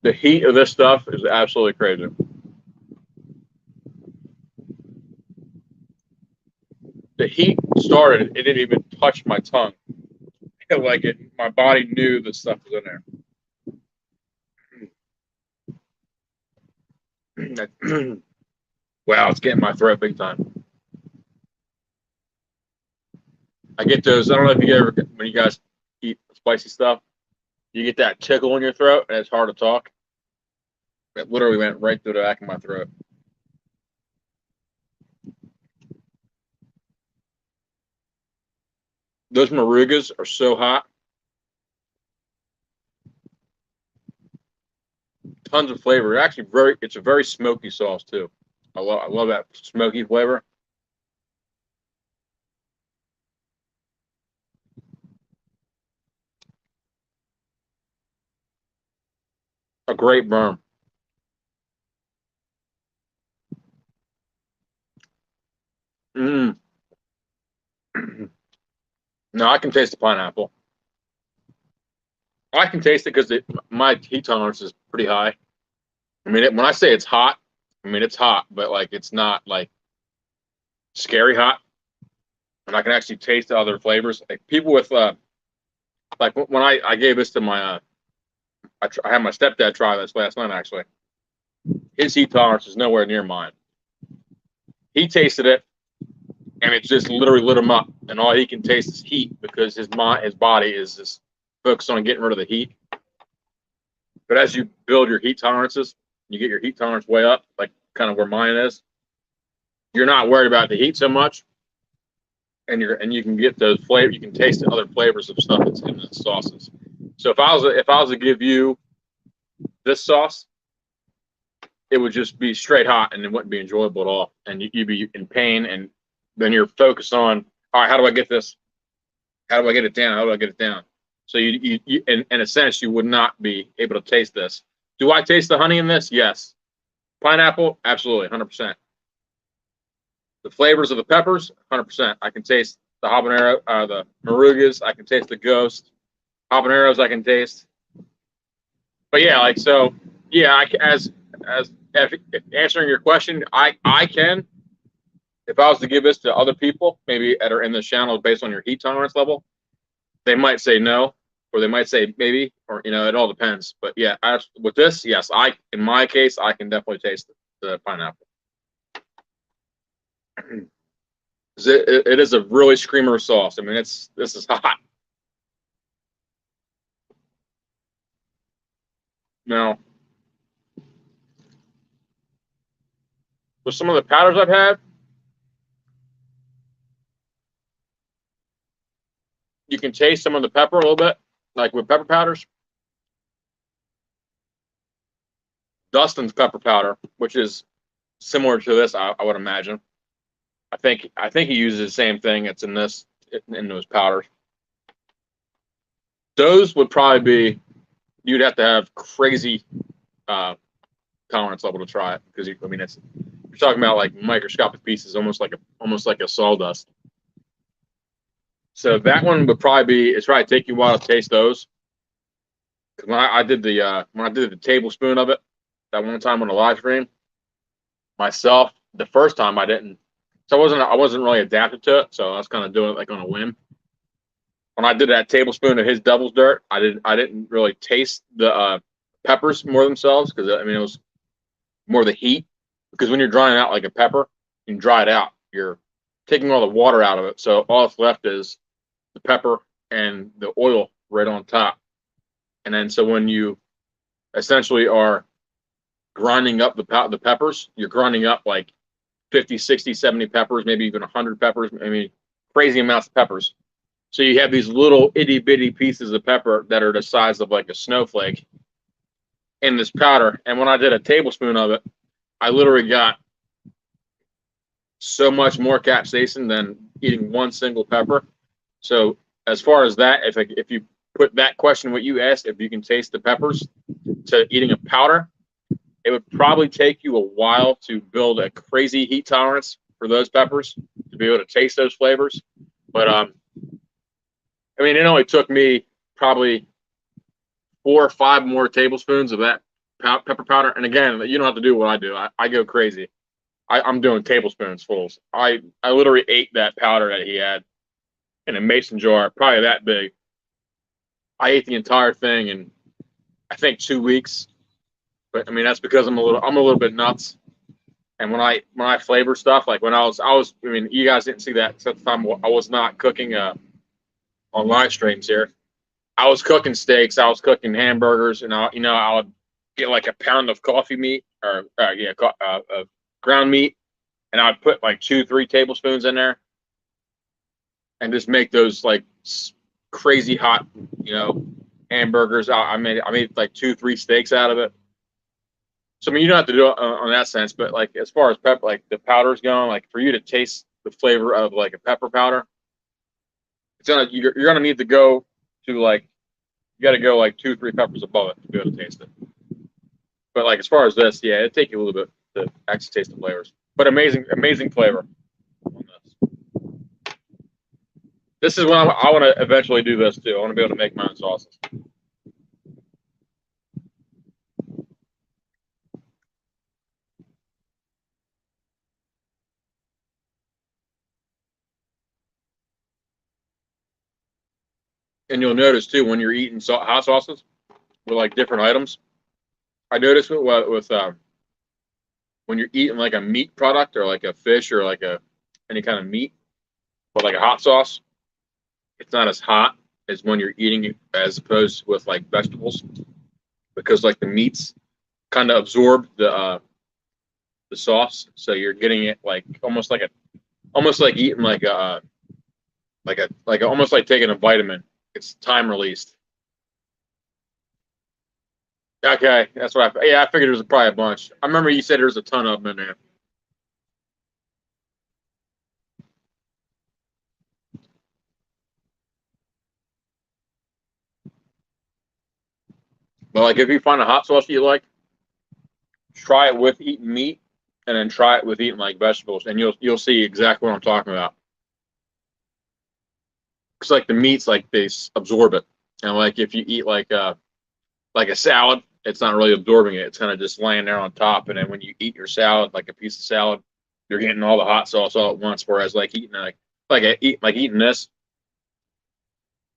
the heat of this stuff is absolutely crazy. The heat started, it didn't even touch my tongue. Like my body knew the stuff was in there. Wow, it's getting my throat big time. I get those. I don't know if you ever, when you guys eat spicy stuff, you get that tickle in your throat, and it's hard to talk. It literally went right through the back of my throat. Those Marugas are so hot. Tons of flavor. It's a very smoky sauce too. I love that smoky flavor. a great burn. Mm. No, I can taste the pineapple. I can taste it because my heat tolerance is pretty high. I mean, when I say it's hot, I mean it's hot, but like it's not like scary hot. And I can actually taste the other flavors. Like people with like when I gave this to my I had my stepdad try this last night actually. His heat tolerance is nowhere near mine. He tasted it, and it just literally lit him up, and all he can taste is heat because his body is just focused on getting rid of the heat. But as you build your heat tolerances, you get your heat tolerance way up, like kind of where mine is. You're not worried about the heat so much, and you can get those flavors. You can taste the other flavors of stuff that's in the sauces. So if I was to give you this sauce, it would just be straight hot, and it wouldn't be enjoyable at all, and you'd be in pain, and then you're focused on, all right, how do I get this? How do I get it down? How do I get it down? So you in a sense, you would not be able to taste this. Do I taste the honey in this? Yes. Pineapple, absolutely, 100%. The flavors of the peppers, 100%. I can taste the habanero, the marugas. I can taste the ghost. Habaneros, I can taste. But yeah, like so, yeah. As if answering your question, I can. If I was to give this to other people, maybe that are in this channel based on your heat tolerance level, they might say no, or they might say maybe, or it all depends. But yeah, with this, yes, in my case, I can definitely taste the pineapple. It is a really screamer sauce. I mean, this is hot. Now, with some of the powders I've had, you can taste some of the pepper a little bit, like with pepper powders. Dustin's pepper powder, which is similar to this, I would imagine. I think he uses the same thing that's in those powders. Those would probably be, you'd have to have crazy tolerance level to try it, because I mean you're talking about like microscopic pieces, almost like a sawdust. So that one would probably be, it's probably take you a while to taste those. Because when I did the tablespoon of it that one time on the live stream myself, the first time I didn't, so I wasn't really adapted to it, so I was kind of doing it like on a whim. When I did that tablespoon of his devil's dirt, I didn't really taste the peppers more themselves, because I mean it was more the heat. Because when you're drying out like a pepper, you can dry it out. You're taking all the water out of it, so all that's left is the pepper and the oil right on top. And then so when you essentially are grinding up the peppers, you're grinding up like 50, 60, 70 peppers, maybe even 100 peppers. I mean, crazy amounts of peppers. So you have these little itty bitty pieces of pepper that are the size of like a snowflake in this powder. And when I did a tablespoon of it, I literally got so much more capsaicin than eating one single pepper. So as far as that, if you put that question, what you asked, if you can taste the peppers to eating a powder, it would probably take you a while to build a crazy heat tolerance for those peppers to be able to taste those flavors. But I mean, it only took me probably 4 or 5 more tablespoons of that pepper powder. And again, you don't have to do what I do. I go crazy. I'm doing tablespoons fulls. I literally ate that powder that he had in a mason jar, probably that big. I ate the entire thing in, I think, 2 weeks. But I mean, that's because I'm a little bit nuts. And when I flavor stuff, like when I was, I mean, you guys didn't see that at the time. I was not cooking on live streams here. I was cooking steaks. I was cooking hamburgers, and I would get like a pound of coffee meat or ground meat, and I'd put like 2-3 tablespoons in there, and just make those like crazy hot, hamburgers. I made like 2-3 steaks out of it. So I mean, you don't have to do it on that sense, but like as far as pepper, like the powder's going, like for you to taste the flavor of like a pepper powder, you're gonna need to go to like, you got to go like 2-3 peppers above it to be able to taste it. But like as far as this, yeah, it'd take you a little bit to actually taste the flavors. But amazing flavor on this. This is when I want to eventually do this too. I want to be able to make my own sauces. And you'll notice too when you're eating hot sauces with like different items. I noticed with when you're eating like a meat product or like a fish or like any kind of meat, but like a hot sauce, it's not as hot as when you're eating it as opposed with like vegetables, because like the meats kind of absorb the sauce, so you're getting it like almost like eating almost like taking a vitamin. It's time released. Okay, that's what I figured there was probably a bunch. I remember you said there's a ton of them in there. But like if you find a hot sauce you like, try it with eating meat and then try it with eating like vegetables, and you'll see exactly what I'm talking about. It's like the meats, like they absorb it, and like if you eat like a salad, it's not really absorbing it. It's kind of just laying there on top, and then when you eat your salad, like a piece of salad, you're getting all the hot sauce all at once. Whereas like eating eating this,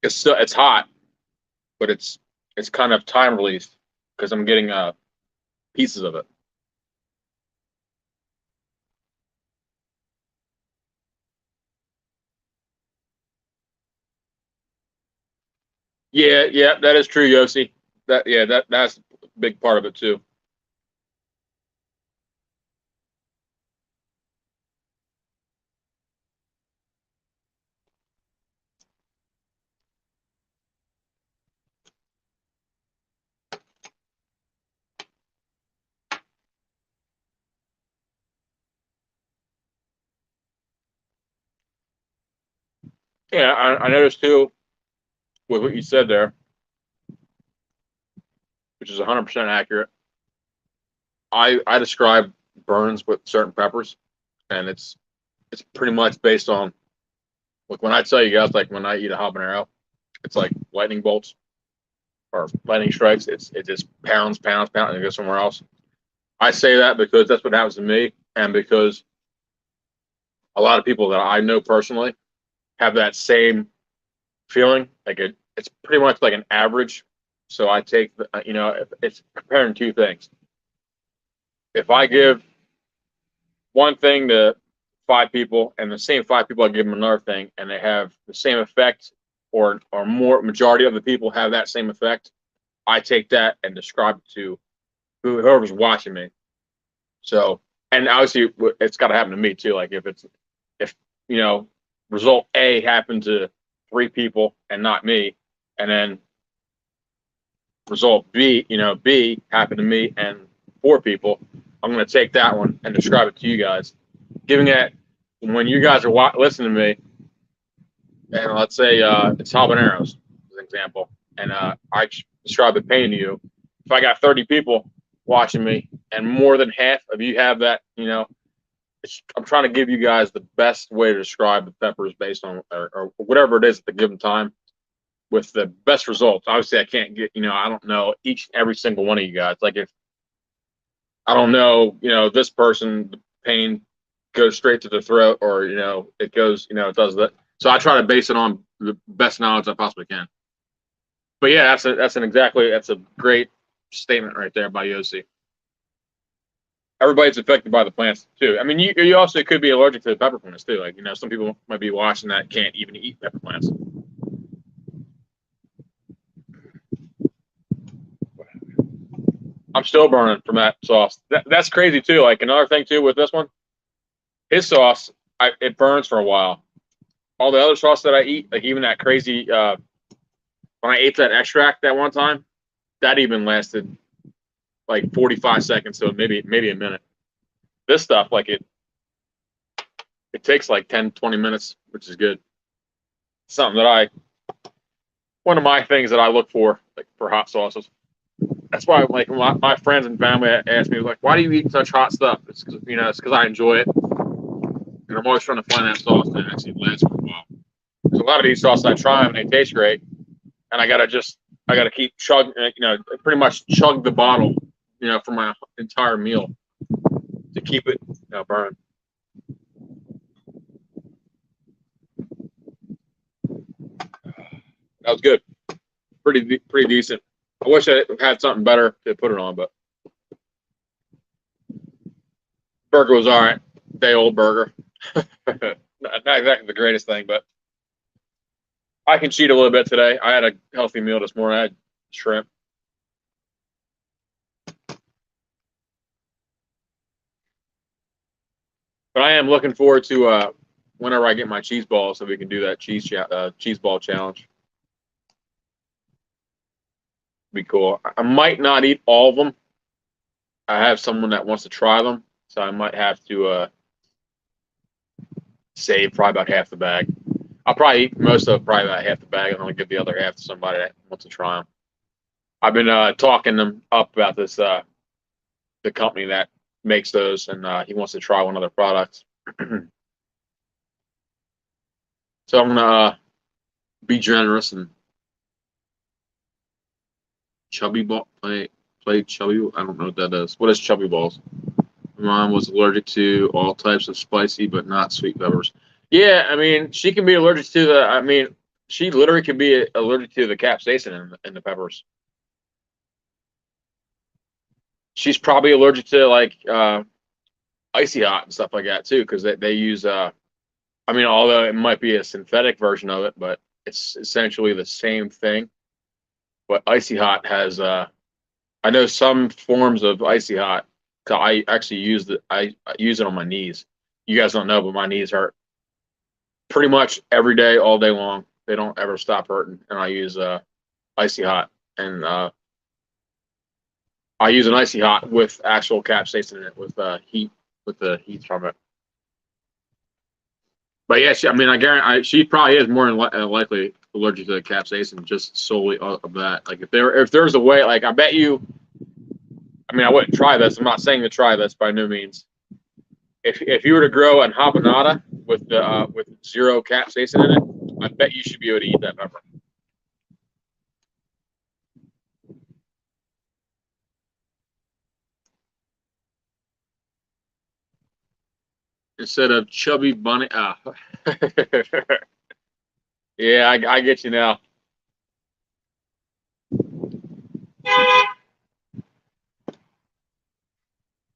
it's hot, but it's kind of time released because I'm getting pieces of it. Yeah, that is true, Yossi. That's a big part of it too. Yeah, I noticed too with what you said there, which is 100% accurate. I describe burns with certain peppers, and it's pretty much based on like when I tell you guys like when I eat a habanero, it's like lightning bolts or lightning strikes. It just pounds, and it goes somewhere else. I say that because that's what happens to me, and because a lot of people that I know personally have that same feeling. Like it's pretty much like an average. So I take it's comparing two things. If I give one thing to five people, and the same five people I give them another thing, and they have the same effect, or more majority of the people have that same effect, I take that and describe it to whoever's watching me. So, and obviously it's got to happen to me too. Like if you know result A happened to three people and not me, and then result B, B happened to me and four people, I'm going to take that one and describe it to you guys, giving it when you guys are listening to me, and let's say it's habaneros as an example, and I describe the pain to you. If I got 30 people watching me and more than half of you have that, I'm trying to give you guys the best way to describe the peppers based on or whatever it is at the given time with the best results. Obviously, I can't get, I don't know each and every single one of you guys. Like if I don't know, this person, the pain goes straight to the throat, or it goes, it does that. So I try to base it on the best knowledge I possibly can. But yeah, that's a great statement right there by Yossi. Everybody's affected by the plants too. I mean, you also could be allergic to the pepper plants too. Like some people might be watching that can't even eat pepper plants. I'm still burning from that sauce. That's crazy too. Like another thing too with this one, his sauce, it burns for a while. All the other sauce that I eat, like even that crazy, when I ate that extract that one time, that even lasted like 45 seconds, so maybe a minute. This stuff, like it takes like 10, 20 minutes, which is good. Something that one of my things that I look for, like for hot sauces. That's why, like, my friends and family ask me, like, why do you eat such hot stuff? It's because, it's because I enjoy it, and I'm always trying to find that sauce that actually lasts for a while. Because a lot of these sauces I try them and they taste great, and I gotta keep chugging, pretty much chug the bottle, for my entire meal to keep it, burning. That was good, pretty decent. I wish I had something better to put it on, but burger was all right. Day old burger. Not exactly the greatest thing, but I can cheat a little bit today. I had a healthy meal this morning. I had shrimp. But I am looking forward to whenever I get my cheese balls, so we can do that cheese ball challenge. Be cool. I might not eat all of them. I have someone that wants to try them, so I might have to save probably about half the bag. I'll probably eat most of probably about half the bag, and I'll give the other half to somebody that wants to try them. I've been talking them up about this the company that makes those, and he wants to try one of their products. So I'm gonna be generous and chubby ball play chubby. I don't know what that is. What is chubby balls? My mom was allergic to all types of spicy but not sweet peppers. Yeah, I mean, she can be allergic to the. I mean, she literally can be allergic to the capsaicin in the peppers. She's probably allergic to like icy hot and stuff like that too, because they use. I mean, although it might be a synthetic version of it, but it's essentially the same thing. But icy hot has. I know some forms of icy hot. I actually I use it on my knees. You guys don't know, but my knees hurt pretty much every day, all day long. They don't ever stop hurting, and I use icy hot, and I use an icy hot with actual capsaicin in it with the heat from it. But yeah, I mean, I guarantee she probably is more than likely allergic to the capsaicin just solely of that. Like if there's a way, like I bet you. I mean, I wouldn't try this. I'm not saying to try this by no means. If you were to grow an habanada with zero capsaicin in it, I bet you should be able to eat that pepper. Instead of chubby bunny. Yeah, I get you now.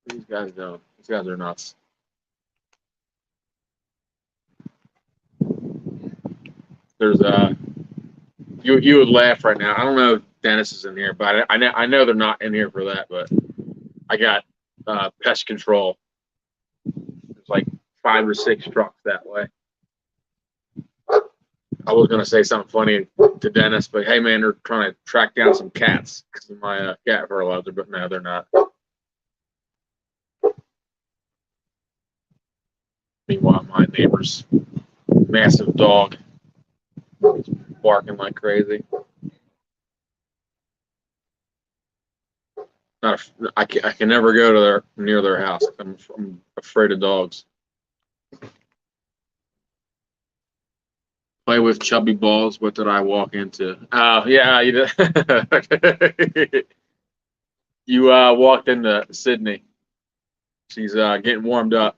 These guys don't. These guys are nuts. There's you would laugh right now. I don't know if Dennis is in here, but I know they're not in here for that. But I got pest control. There's like 5 or 6 trucks that way. I was gonna say something funny to Dennis, but hey man, they're trying to track down some cats because of my cat fertilizer. But no, they're not. Meanwhile, my neighbor's massive dog is barking like crazy. I can never go to near their house. I'm afraid of dogs. Play with chubby balls. What did I walk into? Oh yeah, you did. You walked into Sydney. She's getting warmed up.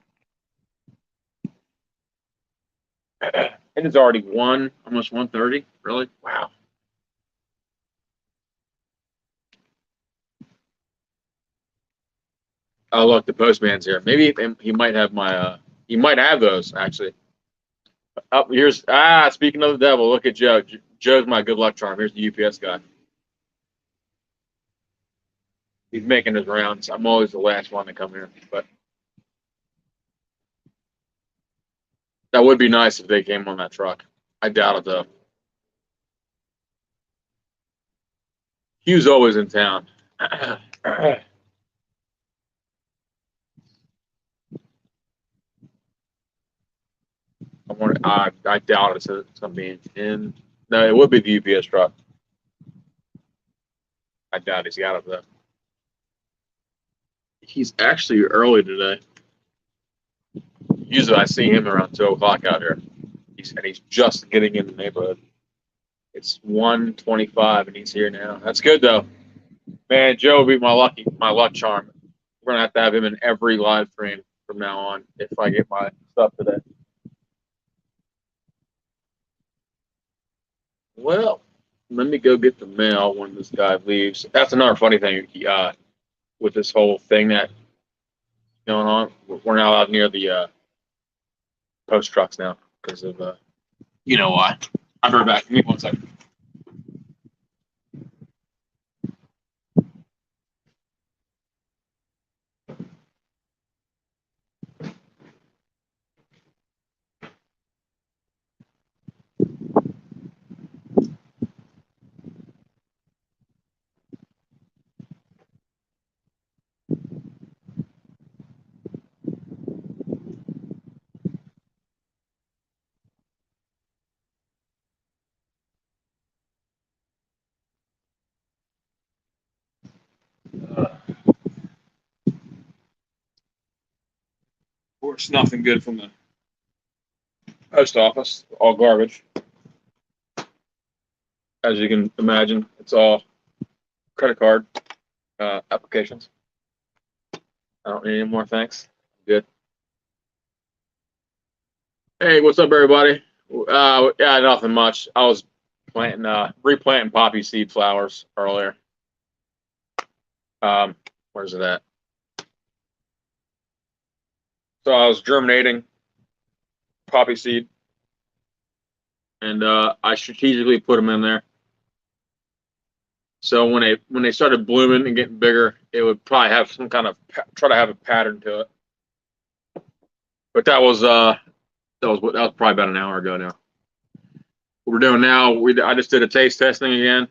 And it's already almost 1:30. Really? Wow. Oh look, the postman's here. Maybe he might have my. He might have those actually. Oh, here's speaking of the devil, look at Joe. Joe's my good luck charm. Here's the UPS guy. He's making his rounds. I'm always the last one to come here, but that would be nice if they came on that truck. I doubt it though. Hugh's always in town. I doubt it's gonna be in. No, it would be the UPS truck. I doubt he's got it though. He's actually early today. Usually I see him around 2 o'clock out here. He's just getting in the neighborhood. It's 1:25 and he's here now. That's good though. Man, Joe will be my luck charm. We're gonna have to have him in every live stream from now on if I get my stuff today. Well, let me go get the mail when this guy leaves. That's another funny thing with this whole thing that's going on. We're now out near the post trucks now because of you know why. I'll be right back. Give me 1 second. Of course, nothing good from the post office. All garbage, as you can imagine. It's all credit card applications. I don't need any more. Thanks. Good. Hey, what's up, everybody? Yeah, nothing much. I was replanting poppy seed flowers earlier. Where's it at? So I was germinating poppy seed, and I strategically put them in there. So when they started blooming and getting bigger, it would probably have some kind of try to have a pattern to it. But that was probably about an hour ago now. What we're doing now, I just did a taste testing again,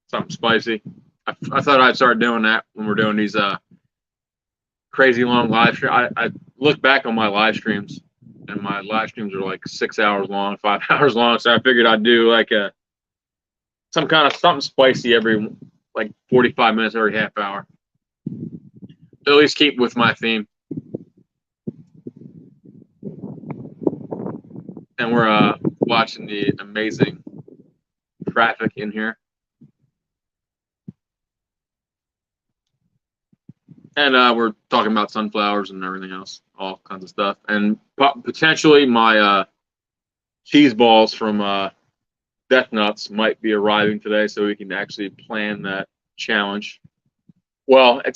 something spicy. I thought I'd start doing that when we're doing these crazy long live streams. I look back on my live streams, and my live streams are like 6 hours long, 5 hours long. So I figured I'd do like some kind of something spicy every like 45 minutes, every half hour. To at least keep with my theme. And we're watching the amazing traffic in here. And we're talking about sunflowers and everything else, all kinds of stuff. And potentially my cheese balls from Death Nuts might be arriving today, so we can actually plan that challenge. Well, I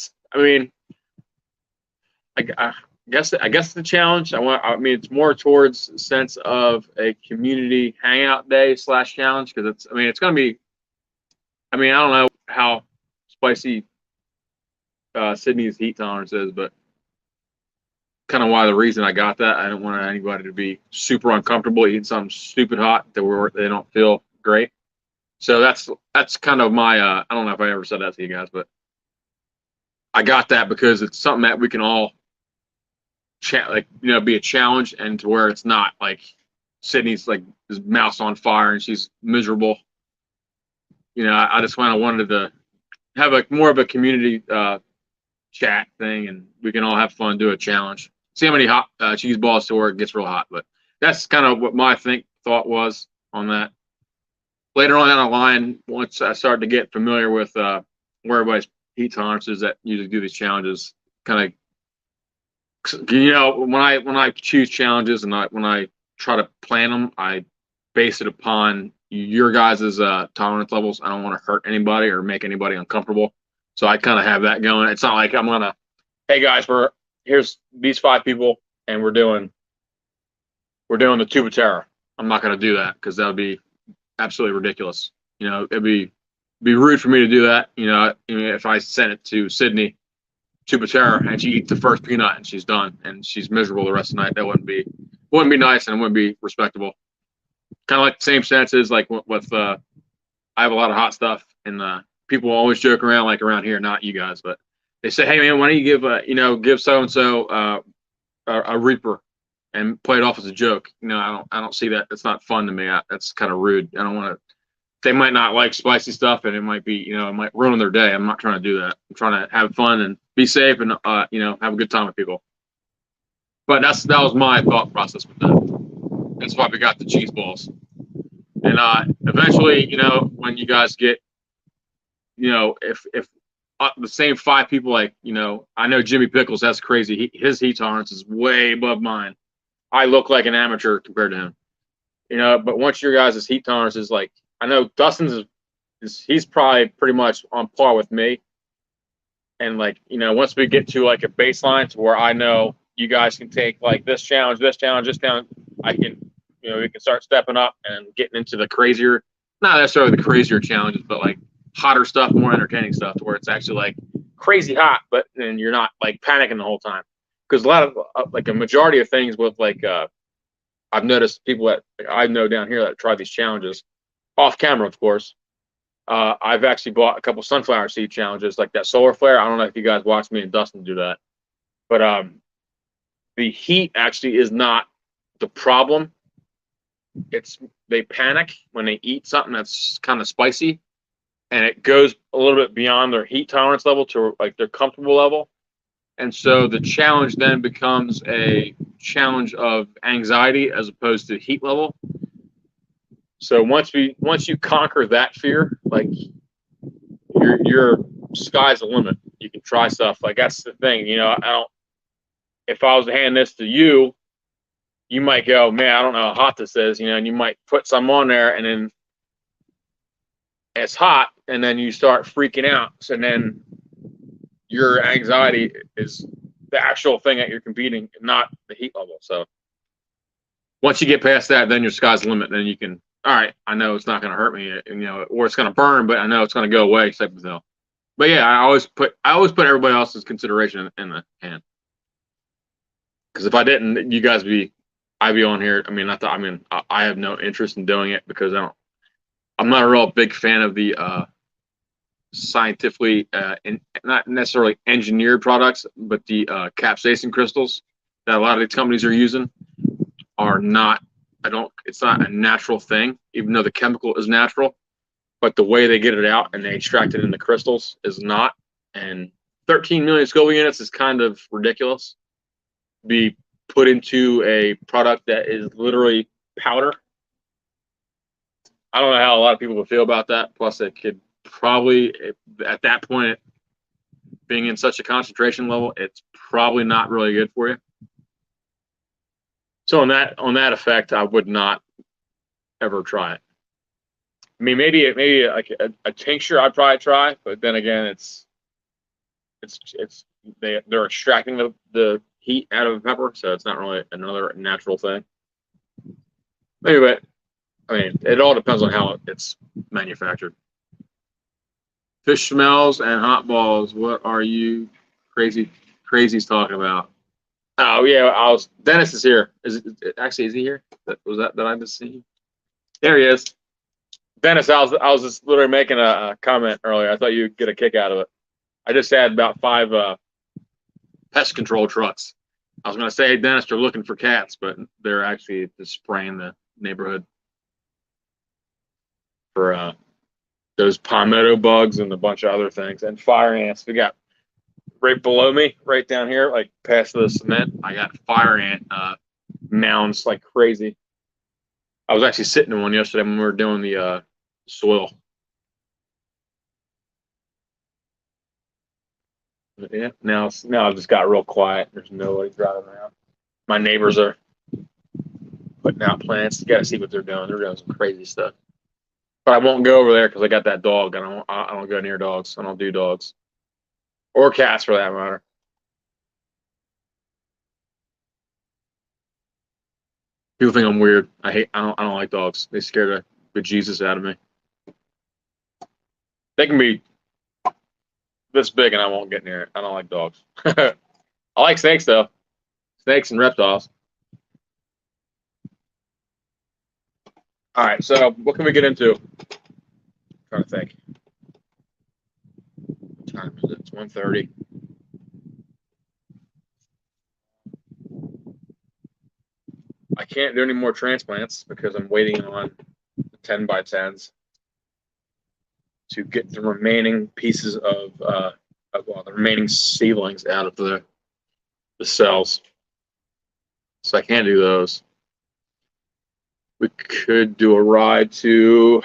guess the challenge. It's more towards a sense of a community hangout day / challenge because it's going to be. I don't know how spicy Sydney's heat tolerance is, but kind of why the reason I got that. I don't want anybody to be super uncomfortable eating something stupid hot that they don't feel great. So that's kind of my. I don't know if I ever said that to you guys, but I got that because it's something that we can all be a challenge, and to where it's not like Sydney's like his mouth's on fire and she's miserable. I just kind of wanted to have more of a community chat thing, and we can all have fun, do a challenge, see how many hot cheese balls to where it gets real hot. But that's kind of what my thought was on that. Later on down the line, once I started to get familiar with where everybody's heat tolerances that usually do these challenges, kind of when I choose challenges and when I try to plan them, I base it upon your guys' tolerance levels. I don't want to hurt anybody or make anybody uncomfortable. So I kind of have that going. It's not like I'm going to, hey guys, here's these 5 people and we're doing the Tuba Terra. I'm not going to do that because that would be absolutely ridiculous. It'd be rude for me to do that. If I sent it to Sydney, Tuba Terra, and she eats the first peanut and she's done and she's miserable the rest of the night, that wouldn't be nice and it wouldn't be respectable. Kind of like the same sense as like with I have a lot of hot stuff, and people always joke around, like around here, not you guys, but they say, hey man, why don't you give so and so a Reaper and play it off as a joke. I don't see that. It's not fun to me. That's kind of rude. I don't want to they might not like spicy stuff, and it might be, it might ruin their day. I'm not trying to do that. I'm trying to have fun and be safe and, have a good time with people. But that was my thought process with that. That's why we got the cheese balls. And eventually, when you guys get, if the same 5 people, like, I know Jimmy Pickles, that's crazy. His heat tolerance is way above mine. I look like an amateur compared to him. But once your guys' heat tolerance is like, I know Dustin's he's probably pretty much on par with me. And like, once we get to like a baseline to where I know you guys can take like this challenge, I can, we can start stepping up and getting into the crazier, not necessarily the crazier challenges, but like hotter stuff, more entertaining stuff, to where it's actually like crazy hot, but then you're not like panicking the whole time. Because a lot of like a majority of things with like, I've noticed people that I know down here that try these challenges off camera, of course. I've actually bought a couple sunflower seed challenges, like that solar flare. I don't know if you guys watched me and Dustin do that, but the heat actually is not the problem. It's they panic when they eat something that's kind of spicy, and it goes a little bit beyond their heat tolerance level to like their comfortable level. And so the challenge then becomes a challenge of anxiety as opposed to heat level. So once you conquer that fear, like your sky's the limit. You can try stuff. Like that's the thing, if I was to hand this to you, you might go, man, I don't know how hot this is, and you might put some on there, and then it's hot, and then you start freaking out. So then your anxiety is the actual thing that you're competing, not the heat level. So once you get past that, then your sky's the limit. Then you can, all right, I know it's not going to hurt me, or it's going to burn, but I know it's going to go away, type of deal. But yeah, I always put everybody else's consideration in the hand. Because if I didn't, I'd be on here. I have no interest in doing it because I'm not a real big fan of the scientifically not necessarily engineered products, but the capsaicin crystals that a lot of these companies are using are not. It's not a natural thing, even though the chemical is natural. But the way they get it out and they extract it in the crystals is not. And 13 million Scoville units is kind of ridiculous. Be put into a product that is literally powder. I don't know how a lot of people would feel about that. Plus, it could probably, at that point, being in such a concentration level, it's probably not really good for you. So on that effect, I would not ever try it. I mean, maybe like a tincture I'd probably try, but then again, they're extracting the heat out of the pepper, so it's not really another natural thing. Maybe, but I mean, it all depends on how it's manufactured. Fish smells and hot balls. What are you crazies talking about? Oh yeah, Dennis is here. Is he here? Did I just see him? There he is. Dennis, I was just literally making a comment earlier. I thought you'd get a kick out of it. I just had about 5 pest control trucks. I was going to say, hey, Dennis, they're looking for cats, but they're actually just spraying the neighborhood for those palmetto bugs and a bunch of other things, and fire ants. We got right below me, right down here, like past the cement, I got fire ant mounds like crazy. I was actually sitting in one yesterday when we were doing the soil. But yeah, now I've just got real quiet. There's nobody driving around. My neighbors are putting out plants. You got to see what they're doing. They're doing some crazy stuff. But I won't go over there because I got that dog. I don't go near dogs. I don't do dogs or cats for that matter. People think I'm weird. I don't like dogs. They scare the bejesus out of me. They can be this big and I won't get near it. I don't like dogs. I like snakes though. Snakes and reptiles. All right, so what can we get into? I'm trying to think. What time is it? It's 1:30. I can't do any more transplants because I'm waiting on the 10x10s. to get the remaining pieces of the remaining seedlings out of the cells. So I can't do those. We could do a ride to.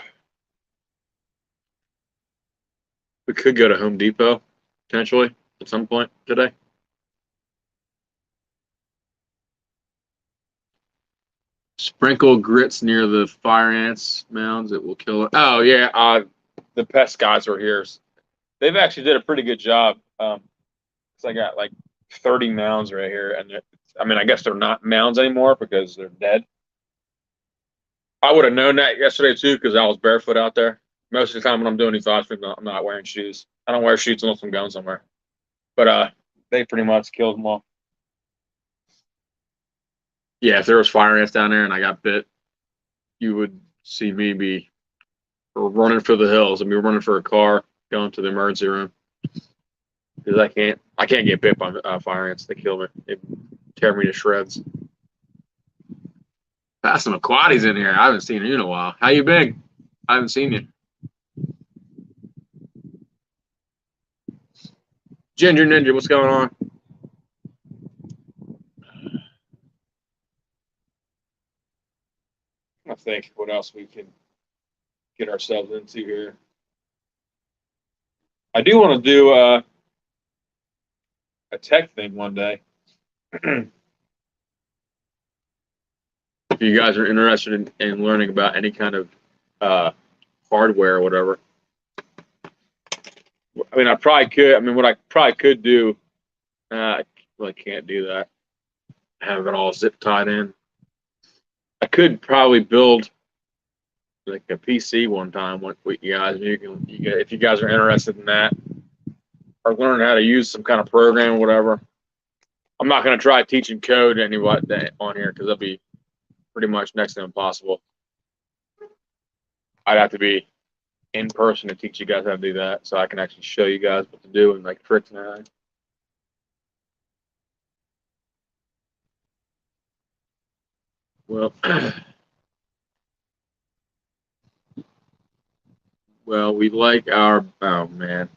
We could go to Home Depot potentially at some point today. Sprinkle grits near the fire ants mounds. It will kill it. Oh yeah, the pest guys are here. They've actually did a pretty good job. So I got like 30 mounds right here, and I mean, I guess they're not mounds anymore because they're dead. I would have known that yesterday too because I was barefoot out there. Most of the time when I'm doing these live streams, I'm not wearing shoes. I don't wear shoes unless I'm going somewhere. But they pretty much killed them all. Yeah, if there was fire ants down there and I got bit, you would see me be running for the hills. I'd be running for a car, going to the emergency room because I can't get bit by fire ants. They kill me. They tear me to shreds. Pastor McQuaddy's in here. I haven't seen you in a while. How you been? I haven't seen you. Ginger Ninja, what's going on? I think what else we can get ourselves into here. I do want to do a tech thing one day. If you guys are interested in learning about any kind of hardware or whatever, I mean, I probably could. I mean, what I probably could do, I really can't do that. Have it all zip tied in. I could probably build like a PC one time with you guys. If you guys are interested in that, or learning how to use some kind of program or whatever. I'm not going to try teaching code to anybody on here because that'll be pretty much next to impossible. I'd have to be in person to teach you guys how to do that, so I can actually show you guys what to do and like tricks and everything. Well, we like our. Oh man.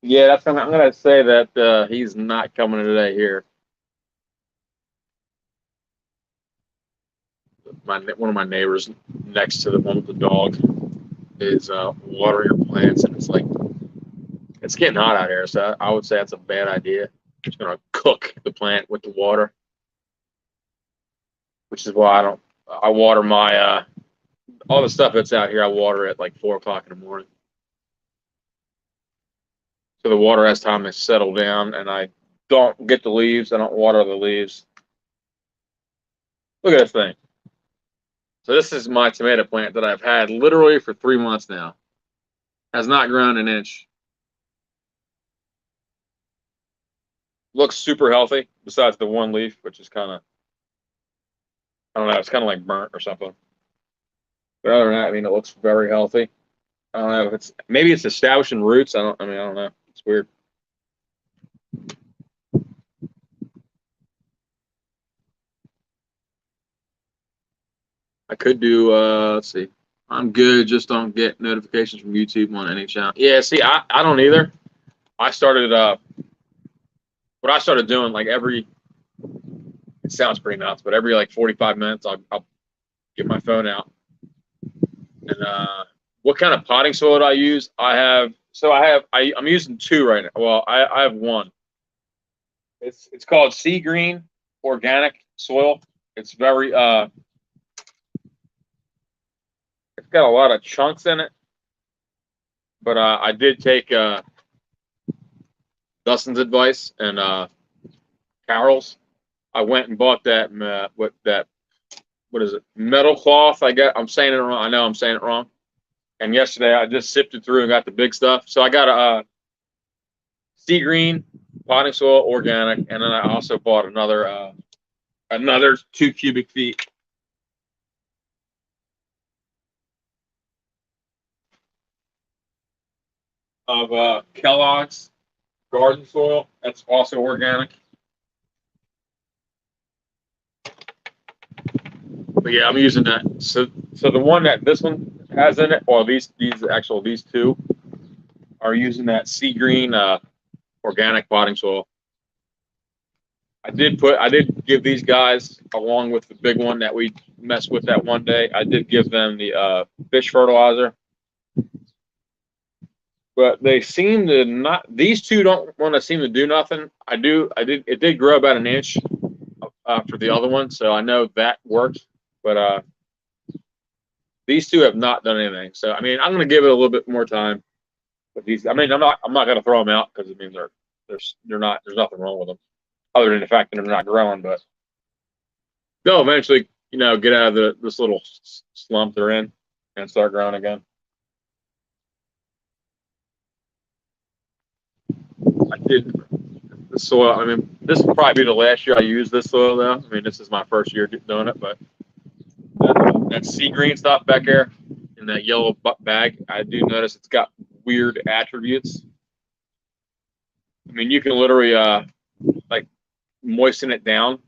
Yeah, I'm gonna say that he's not coming today here. One of my neighbors next to the one with the dog is watering her plants, and it's like it's getting hot out here, so I would say that's a bad idea. It's gonna cook the plant with the water, which is why I water my all the stuff that's out here. I water at like 4 o'clock in the morning, so the water has time to settle down, and I don't get the leaves. I don't water the leaves. Look at this thing. So this is my tomato plant that I've had literally for 3 months now. Has not grown an inch. Looks super healthy, besides the one leaf, which is kind of, I don't know, it's kind of like burnt or something. But other than that, I mean, it looks very healthy. I don't know if maybe it's establishing roots. I don't know. It's weird. I could do, let's see. I'm good. Just don't get notifications from YouTube on any channel. Yeah, see, I don't either. I started, what I started doing, like it sounds pretty nuts, but every like 45 minutes, I'll get my phone out. And what kind of potting soil do I use? I'm using 2 right now. Well, I have 1. It's called Sea Green Organic Soil. It's very, it's got a lot of chunks in it, but I did take Dustin's advice and Carol's. I went and bought that what is it? Metal cloth. I'm saying it wrong. I know I'm saying it wrong. And yesterday I just sifted through and got the big stuff. So I got a Sea Green potting soil organic, and then I also bought another 2 cubic feet of Kellogg's garden soil. That's also organic. But yeah, I'm using that. So the one that this one has in it, or these two are using that sea green organic potting soil. I did give these guys, along with the big one that we messed with that one day, I did give them the fish fertilizer. But they seem to not. These two don't want to seem to do nothing. It did grow about an inch after the other one, so I know that works. But these two have not done anything. So I mean, I'm going to give it a little bit more time. But these, I mean, I'm not going to throw them out because I mean they're not. There's nothing wrong with them, other than the fact that they're not growing. But they'll eventually, get out of this little slump they're in and start growing again. I did the soil. I mean, this will probably be the last year I use this soil, though. I mean, this is my first year doing it, but that sea green stuff back there in that yellow bag, I do notice it's got weird attributes. I mean, you can literally like moisten it down,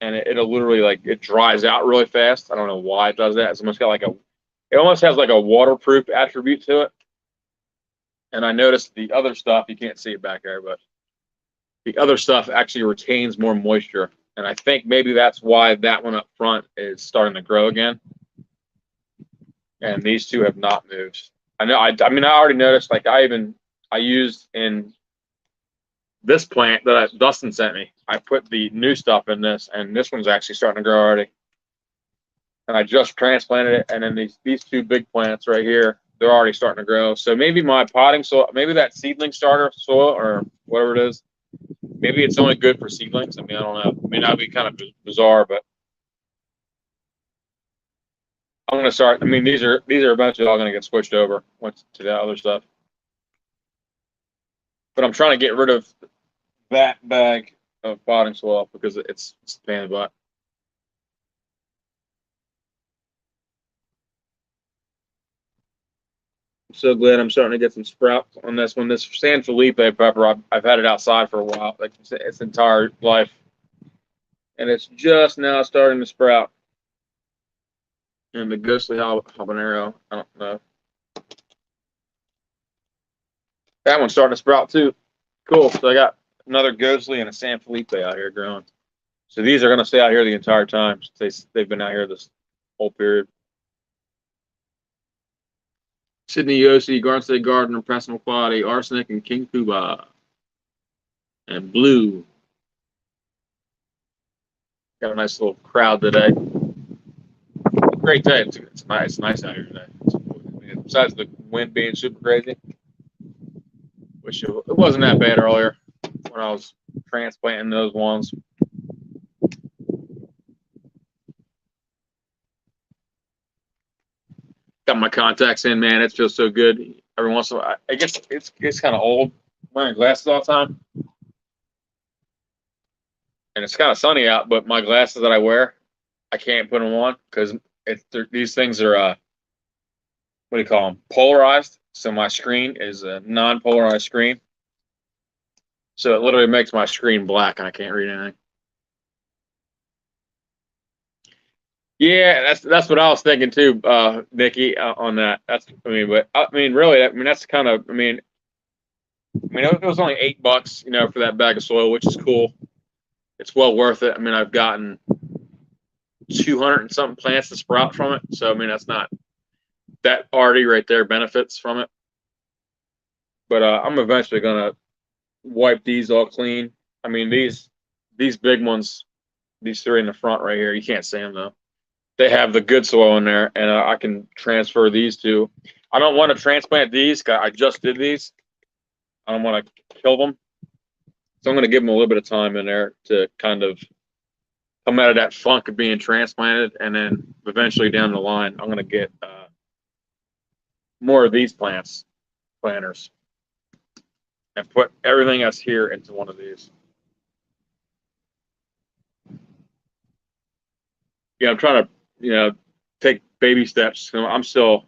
and it'll literally it dries out really fast. I don't know why it does that. It's almost got it almost has like a waterproof attribute to it. And I noticed the other stuff, you can't see it back there, but the other stuff actually retains more moisture. And I think maybe that's why that one up front is starting to grow again. And these two have not moved. I know, I mean, I already noticed, I used in this plant that Dustin sent me, I put the new stuff in this, and this one's actually starting to grow already. And I just transplanted it, and then these two big plants right here, they're already starting to grow. So maybe my potting soil, maybe that seedling starter soil or whatever it is, maybe it's only good for seedlings. I mean, I don't know. I mean, that'd be kind of bizarre, but I'm gonna start. I mean, these are eventually all gonna get switched over once to that other stuff. But I'm trying to get rid of that bag of potting soil because it's a pain in the butt. I'm so glad I'm starting to get some sprouts on this one. This San Felipe pepper, I've had it outside for a while, like its entire life, and it's just now starting to sprout. And the ghostly habanero, I don't know. That one's starting to sprout too. Cool. So I got another ghostly and a San Felipe out here growing. So these are going to stay out here the entire time. They've been out here this whole period. Sydney Yossi, Garden State Gardener, Pressman Quality, Arsenic, and King Kuba. And Blue. Got a nice little crowd today. Great day. It's nice out here today. Besides the wind being super crazy, which it wasn't that bad earlier when I was transplanting those ones. Got my contacts in, man. It feels so good. Every once in a while, I guess it's kind of old wearing glasses all the time, and it's kind of sunny out. But my glasses that I wear, I can't put them on because these things are what do you call them? Polarized. So my screen is a non-polarized screen, so it literally makes my screen black, and I can't read anything. Yeah, that's what I was thinking too, Nikki, on that. Really, that's kind of, it was only $8, for that bag of soil, which is cool. It's well worth it. I mean, I've gotten 200 and something plants to sprout from it. So, that's not, that already right there benefits from it. But I'm eventually going to wipe these all clean. I mean, these big ones, these three in the front right here, you can't see them though. They have the good soil in there, and I can transfer these two. I don't want to transplant these. I just did these. I don't want to kill them. So I'm going to give them a little bit of time in there to kind of come out of that funk of being transplanted, and then eventually down the line, I'm going to get more of these planters, and put everything that's here into one of these. Yeah, I'm trying to, take baby steps. I'm still,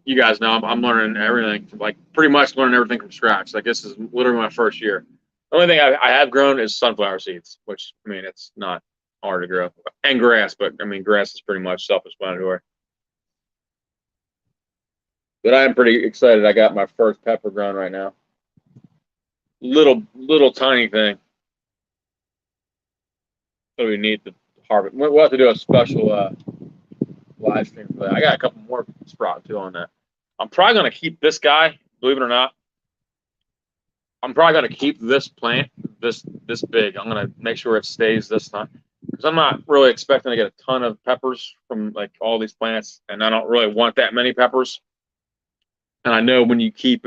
you guys know, I'm learning everything, pretty much learning everything from scratch. This is literally my first year. The only thing I have grown is sunflower seeds, which, it's not hard to grow. And grass, but I mean, grass is pretty much self-explanatory. But I am pretty excited. I got my first pepper grown right now. Little tiny thing. It'll be neat to harvest. We'll have to do a special live stream for that. I got a couple more sprout too on that. I'm probably gonna keep this guy, believe it or not. I'm probably gonna keep this plant this big. I'm gonna make sure it stays this time because I'm not really expecting to get a ton of peppers from like all these plants, and I don't really want that many peppers. And I know when you keep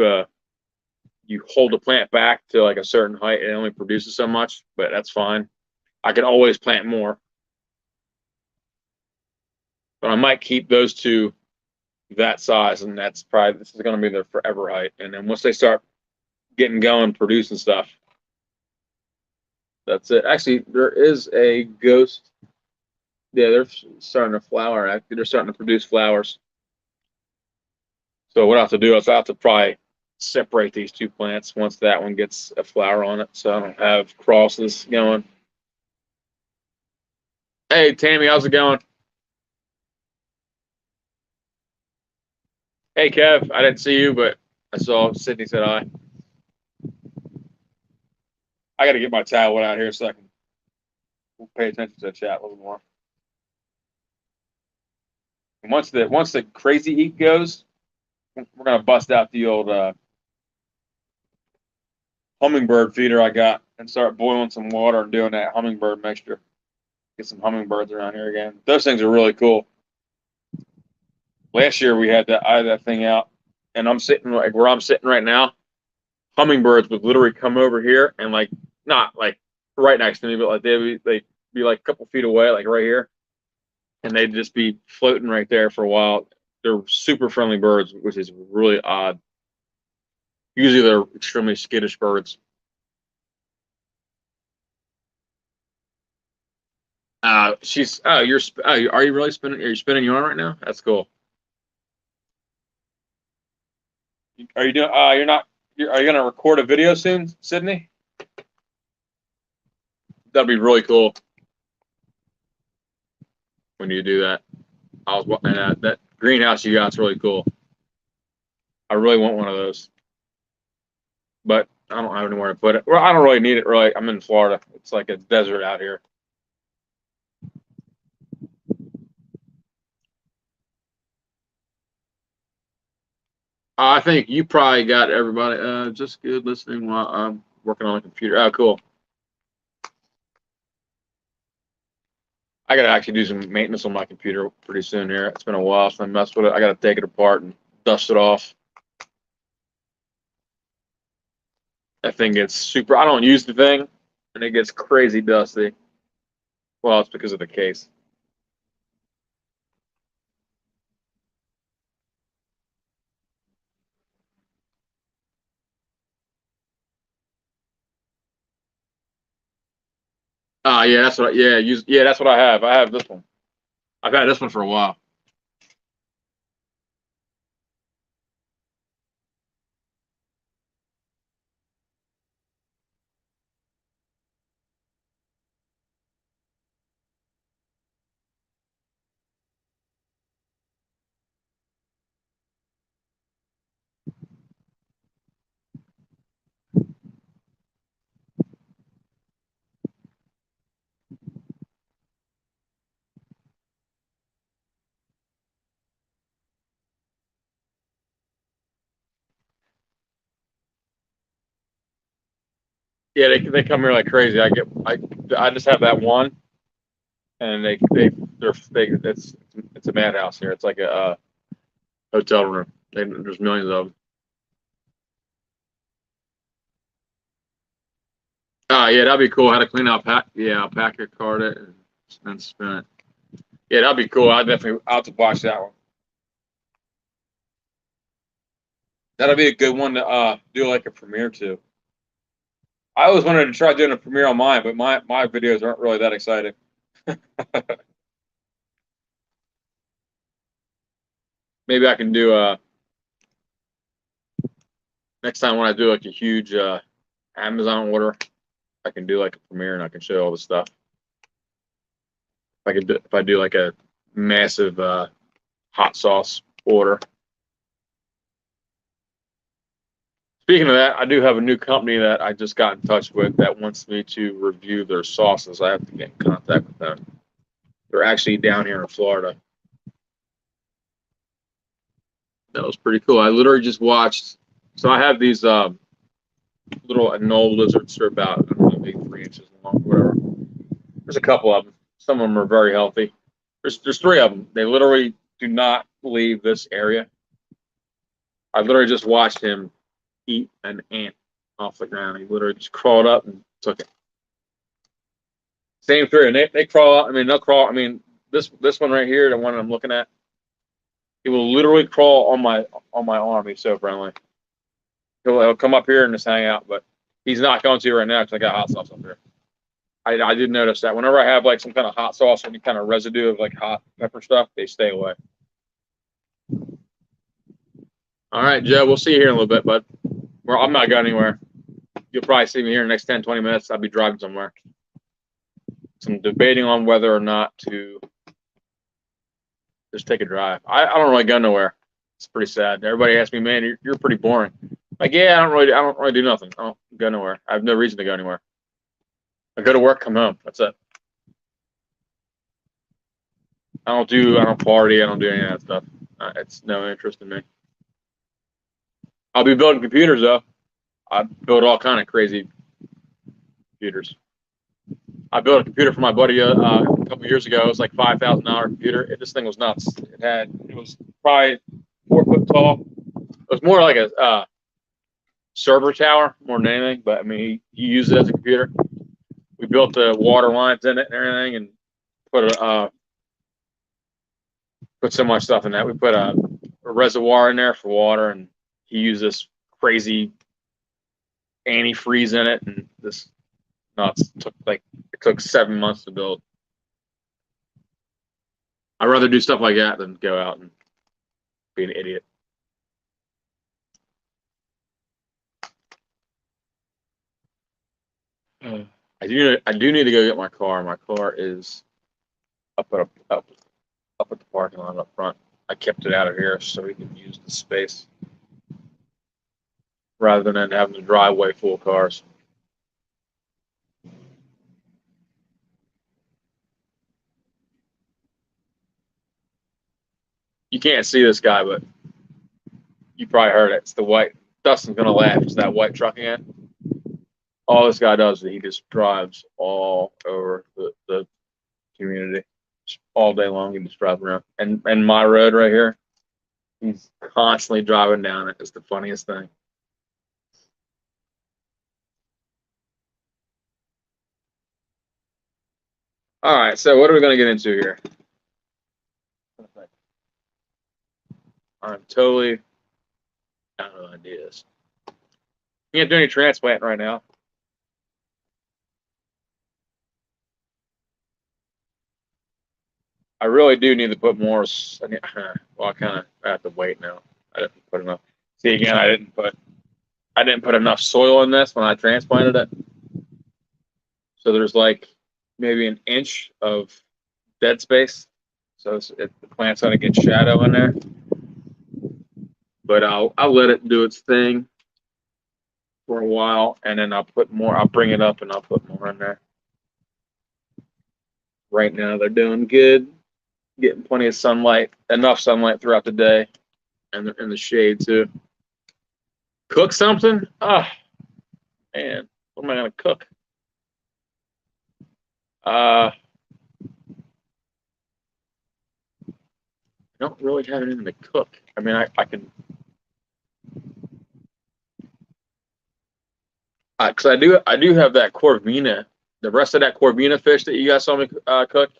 you hold the plant back to like a certain height, it only produces so much, but that's fine. I can always plant more. But I might keep those two that size, and that's probably this is going to be their forever height. And then once they start getting going, producing stuff, that's it. Actually, there is a ghost. Yeah, they're starting to flower. Actually, they're starting to produce flowers. So what I have to do is I have to probably separate these two plants once that one gets a flower on it, so I don't have crosses going. Hey, Tammy, how's it going? Hey, Kev, I didn't see you, but I saw Sydney said hi. I got to get my tablet out here so I can pay attention to the chat a little more. And once the crazy heat goes, we're gonna bust out the old hummingbird feeder I got and start boiling some water and doing that hummingbird mixture. Get some hummingbirds around here again. Those things are really cool. Last year I had that thing out, and I'm sitting like where I'm sitting right now. Hummingbirds would literally come over here and like not like right next to me, but like they'd be like a couple feet away, like right here, and they'd just be floating right there for a while. They're super friendly birds, which is really odd. Usually they're extremely skittish birds. She's are you really spinning? Are you spinning yarn right now? That's cool. Are you doing? You're not. Are you gonna record a video soon, Sydney? That'd be really cool when you do that. I was and that greenhouse you got's really cool. I really want one of those, but I don't have anywhere to put it. Well, I don't really need it. Really, I'm in Florida. It's like a desert out here. I think you probably got everybody. Just good listening while I'm working on the computer. Oh, cool. I gotta actually do some maintenance on my computer pretty soon here. It's been a while since I messed with it. I gotta take it apart and dust it off. That thing gets super. I don't use the thing, and it gets crazy dusty. Well, it's because of the case. Yeah, that's what. Yeah, that's what I have. I have this one. I've had this one for a while. Yeah, they come here like crazy. I just have that one, and they it's a madhouse here. It's like a hotel room. There's millions of them. Yeah, that'd be cool. How to clean out pack it, card it, and spin it. Yeah, that'd be cool. I'll have to watch that one. That'll be a good one to do like a premiere to. I always wanted to try doing a premiere on mine, but my videos aren't really that exciting. Maybe I can do next time when I do like a huge Amazon order, I can do like a premiere and I can show all the stuff. if I do like a massive hot sauce order. Speaking of that, I do have a new company that I just got in touch with that wants me to review their sauces. I have to get in contact with them. They're actually down here in Florida. That was pretty cool. I literally just watched. So I have these little anole lizards. They're about, I don't know, maybe 3 inches long, whatever. There's a couple of them. Some of them are very healthy. There's 3 of them. They literally do not leave this area. I literally just watched him eat an ant off the ground. He literally just crawled up and took it. Same 3, and they crawl out. I mean, they'll crawl. I mean, this one right here, the one I'm looking at, he will literally crawl on my arm. He's so friendly. He'll come up here and just hang out, but he's not going to right now because I got hot sauce up here. I did notice that whenever I have like some kind of hot sauce or any kind of residue of like hot pepper stuff, they stay away. All right, Joe, we'll see you here in a little bit, bud. Well, I'm not going anywhere. You'll probably see me here in the next 10, 20 minutes. I'll be driving somewhere. So I'm debating on whether or not to just take a drive. I don't really go nowhere. It's pretty sad. Everybody asks me, man, you're pretty boring. Like, yeah, I don't really do nothing. I don't go nowhere. I have no reason to go anywhere. I go to work, come home. That's it. I don't party. I don't do any of that stuff. It's no interest in me. I'll be building computers though. I build all kind of crazy computers. I built a computer for my buddy a couple years ago. It was like $5,000 computer. This thing was nuts. It was probably 4 foot tall. It was more like a server tower more than anything. But I mean, he used it as a computer. We built the water lines in it and everything, and put so much stuff in that. We put a reservoir in there for water, and he used this crazy antifreeze in it, and this nuts. It took 7 months to build. I'd rather do stuff like that than go out and be an idiot. I do need to go get my car. My car is up at the parking lot up front. I kept it out of here so we can use the space rather than having to drive way full of cars. You can't see this guy, but you probably heard it. It's the white. Dustin's gonna laugh. It's that white truck again. All this guy does is he just drives all over the community all day long. He just drives around. And my road right here, he's constantly driving down it. It's the funniest thing. All right, so what are we going to get into here? I'm totally out of ideas. Can't do any transplant right now. I really do need to put more. Well, I kind of have to wait now. I didn't put enough. See, again, I didn't put enough soil in this when I transplanted it. So there's like maybe an inch of dead space. So the plant's gonna get shadow in there. But I'll let it do its thing for a while, and then I'll put more. I'll bring it up and I'll put more in there. Right now they're doing good, getting plenty of sunlight, enough sunlight throughout the day, and in the shade too. Cook something? Oh, man, what am I gonna cook? I don't really have anything to cook. I mean, I can. Because I do have that corvina, the rest of that corvina fish that you guys saw me cook.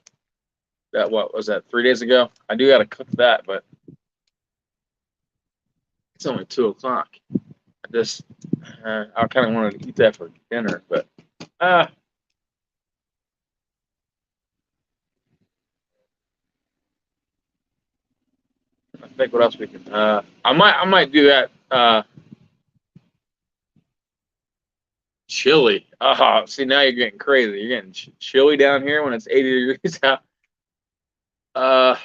That what was that 3 days ago? I do got to cook that, but it's only 2 o'clock. I kind of wanted to eat that for dinner, but I think what else we can. I might do that. Chili. See, now you're getting crazy. You're getting chilly down here when it's 80 degrees out. I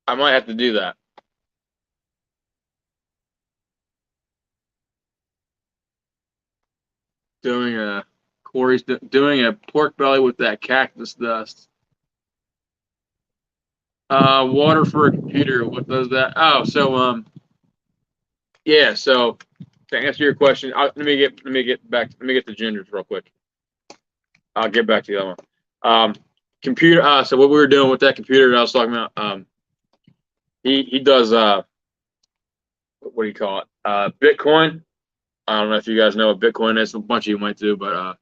might have to do that. Corey's doing a pork belly with that cactus dust. Water for a computer. What does that? Oh, so yeah. So to answer your question, let me get the gingers real quick. I'll get back to the other one. Computer. So what we were doing with that computer that I was talking about. He does what do you call it? Bitcoin. I don't know if you guys know what Bitcoin is. A bunch of you might do, but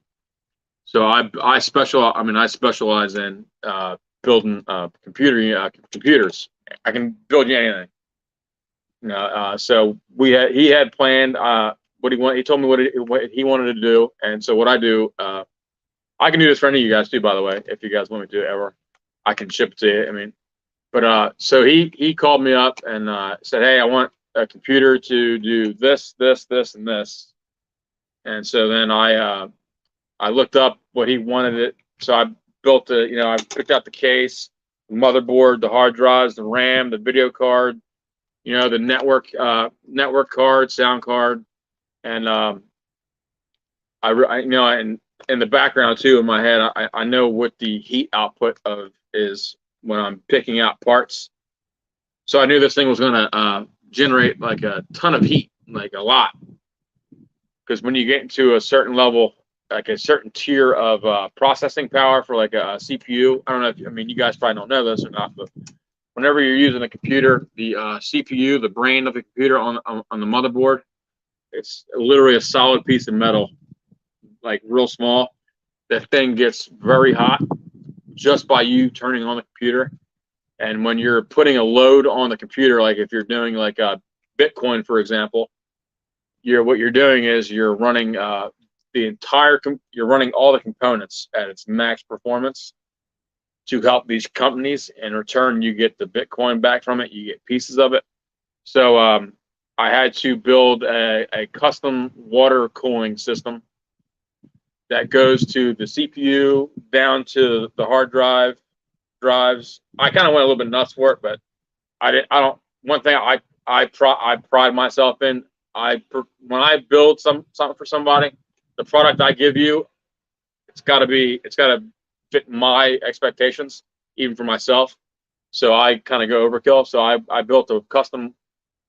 so I specialize in building computers. I can build you anything. So he had planned what he wanted. He told me what he wanted to do, and so what I do, I can do this for any of you guys too. By the way, if you guys want me to ever, I can ship it to you. I mean, but so he called me up and said, hey, I want a computer to do this, this, this, and this, and so then I looked up what he wanted it. So I built I picked out the case, the motherboard, the hard drives, the RAM, the video card, the network card, sound card, and and in the background too in my head, I know what the heat output of is when I'm picking out parts. So I knew this thing was going to generate like a ton of heat, like a lot, because when you get into a certain level, like a certain tier of processing power for like a CPU. I don't know if you guys probably don't know this or not, but whenever you're using a computer, the CPU, the brain of the computer on the motherboard, it's literally a solid piece of metal, like real small. That thing gets very hot just by you turning on the computer. And when you're putting a load on the computer, like if you're doing like a Bitcoin, for example, what you're doing is you're running you're running all the components at its max performance to help these companies. In return, you get the Bitcoin back from it. You get pieces of it. So I had to build a custom water cooling system that goes to the CPU down to the hard drives. I kind of went a little bit nuts for it, but one thing I pride myself in, when I build something for somebody, the product I give you, it's got to fit my expectations, even for myself. So I kind of go overkill. So I built a custom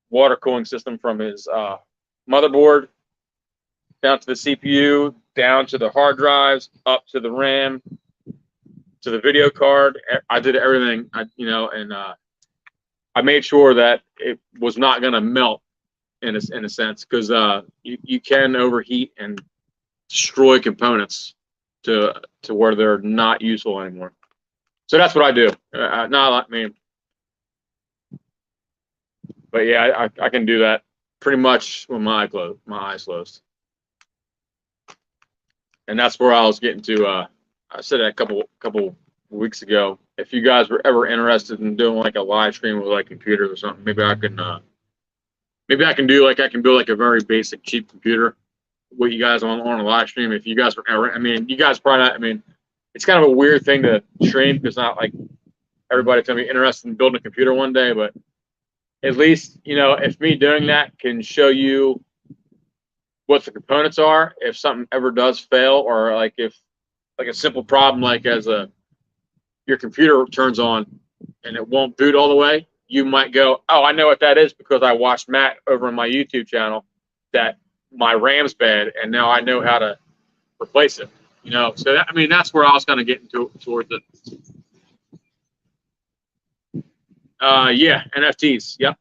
water cooling system from his motherboard down to the CPU, down to the hard drives, up to the RAM, to the video card. I did everything, and I made sure that it was not going to melt in a sense, because you can overheat and destroy components to where they're not useful anymore. So that's what I do. But yeah, I can do that pretty much with my eyes closed. And that's where I was getting to. I said that a couple weeks ago. If you guys were ever interested in doing like a live stream with like computers or something, maybe I can build like a very basic cheap computer with you guys on a live stream. If you guys were ever, you guys probably not. It's kind of a weird thing to stream because not like everybody's gonna be interested in building a computer one day, but at least if me doing that can show you what the components are, if something ever does fail, or like if like a simple problem like your computer turns on and it won't boot all the way, you might go, oh, I know what that is because I watched Matt over on my YouTube channel that my RAM's bad and now I know how to replace it. So that's where I was kind of getting towards it. Yeah, NFTs. Yep,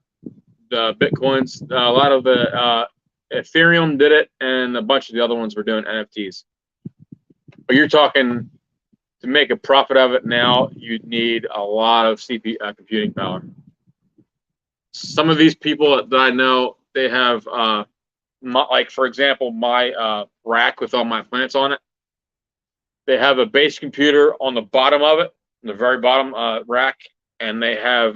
the Bitcoins. A lot of the Ethereum did it, and a bunch of the other ones were doing NFTs. But you're talking to make a profit of it now, you'd need a lot of CPU computing power. Some of these people that I know, they have like for example, my rack with all my plants on it. They have a base computer on the bottom of it, the very bottom rack, and they have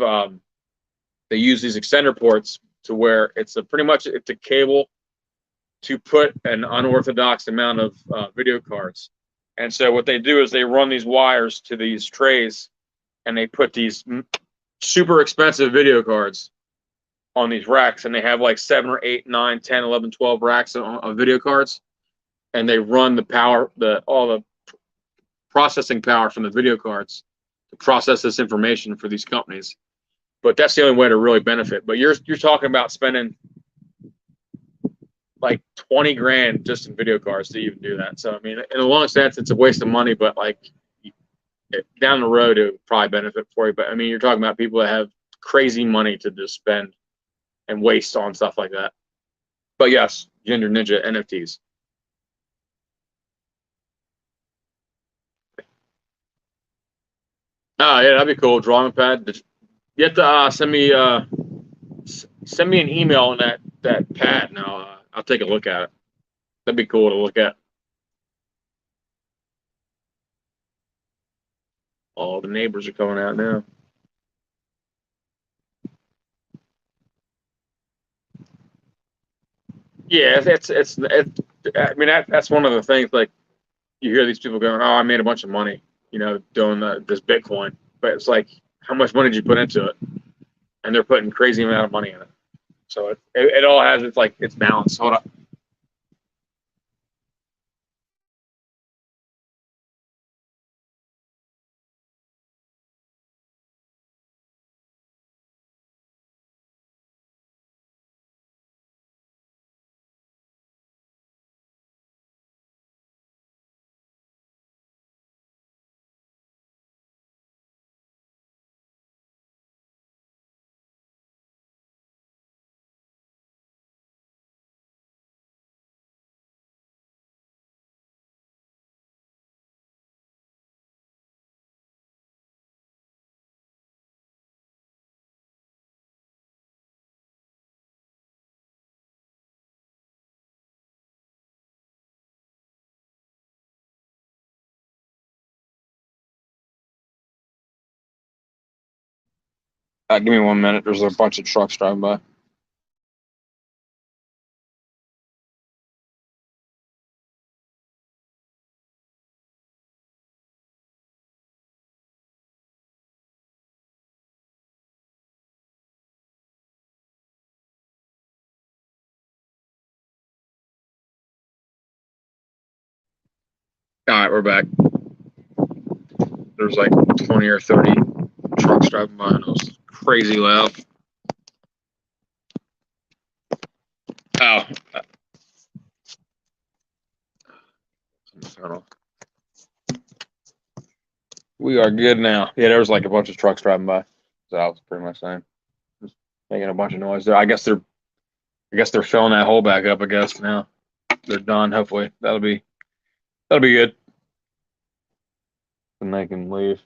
they use these extender ports to where it's pretty much a cable to put an unorthodox amount of video cards. And so what they do is they run these wires to these trays and they put these super expensive video cards on these racks, and they have like 7 or 8, 9, 10, 11, 12 racks of video cards, and they run the power, all the processing power from the video cards to process this information for these companies. But that's the only way to really benefit. But you're talking about spending like 20 grand just in video cards to even do that. So I mean, in a long sense, it's a waste of money, but like down the road, it would probably benefit for you. But I mean, you're talking about people that have crazy money to just spend and waste on stuff like that. But yes, Gender Ninja NFTs. Oh yeah, that'd be cool. Drawing pad. You have to send me an email on that pad, and I'll take a look at it. That'd be cool to look at. All the neighbors are coming out now. Yeah, I mean, that's one of the things. Like you hear these people going, "Oh, I made a bunch of money," doing this Bitcoin. But it's like, how much money did you put into it? And they're putting crazy amount of money in it. So it all has its balance. Hold up. Give me 1 minute. There's a bunch of trucks driving by. All right, we're back. There's like 20 or 30 trucks driving by, and it was crazy loud. Oh. We are good now. Yeah, there was like a bunch of trucks driving by. So I was pretty much saying, just making a bunch of noise there. I guess they're filling that hole back up. I guess now they're done. Hopefully that'll be good. And they can leave.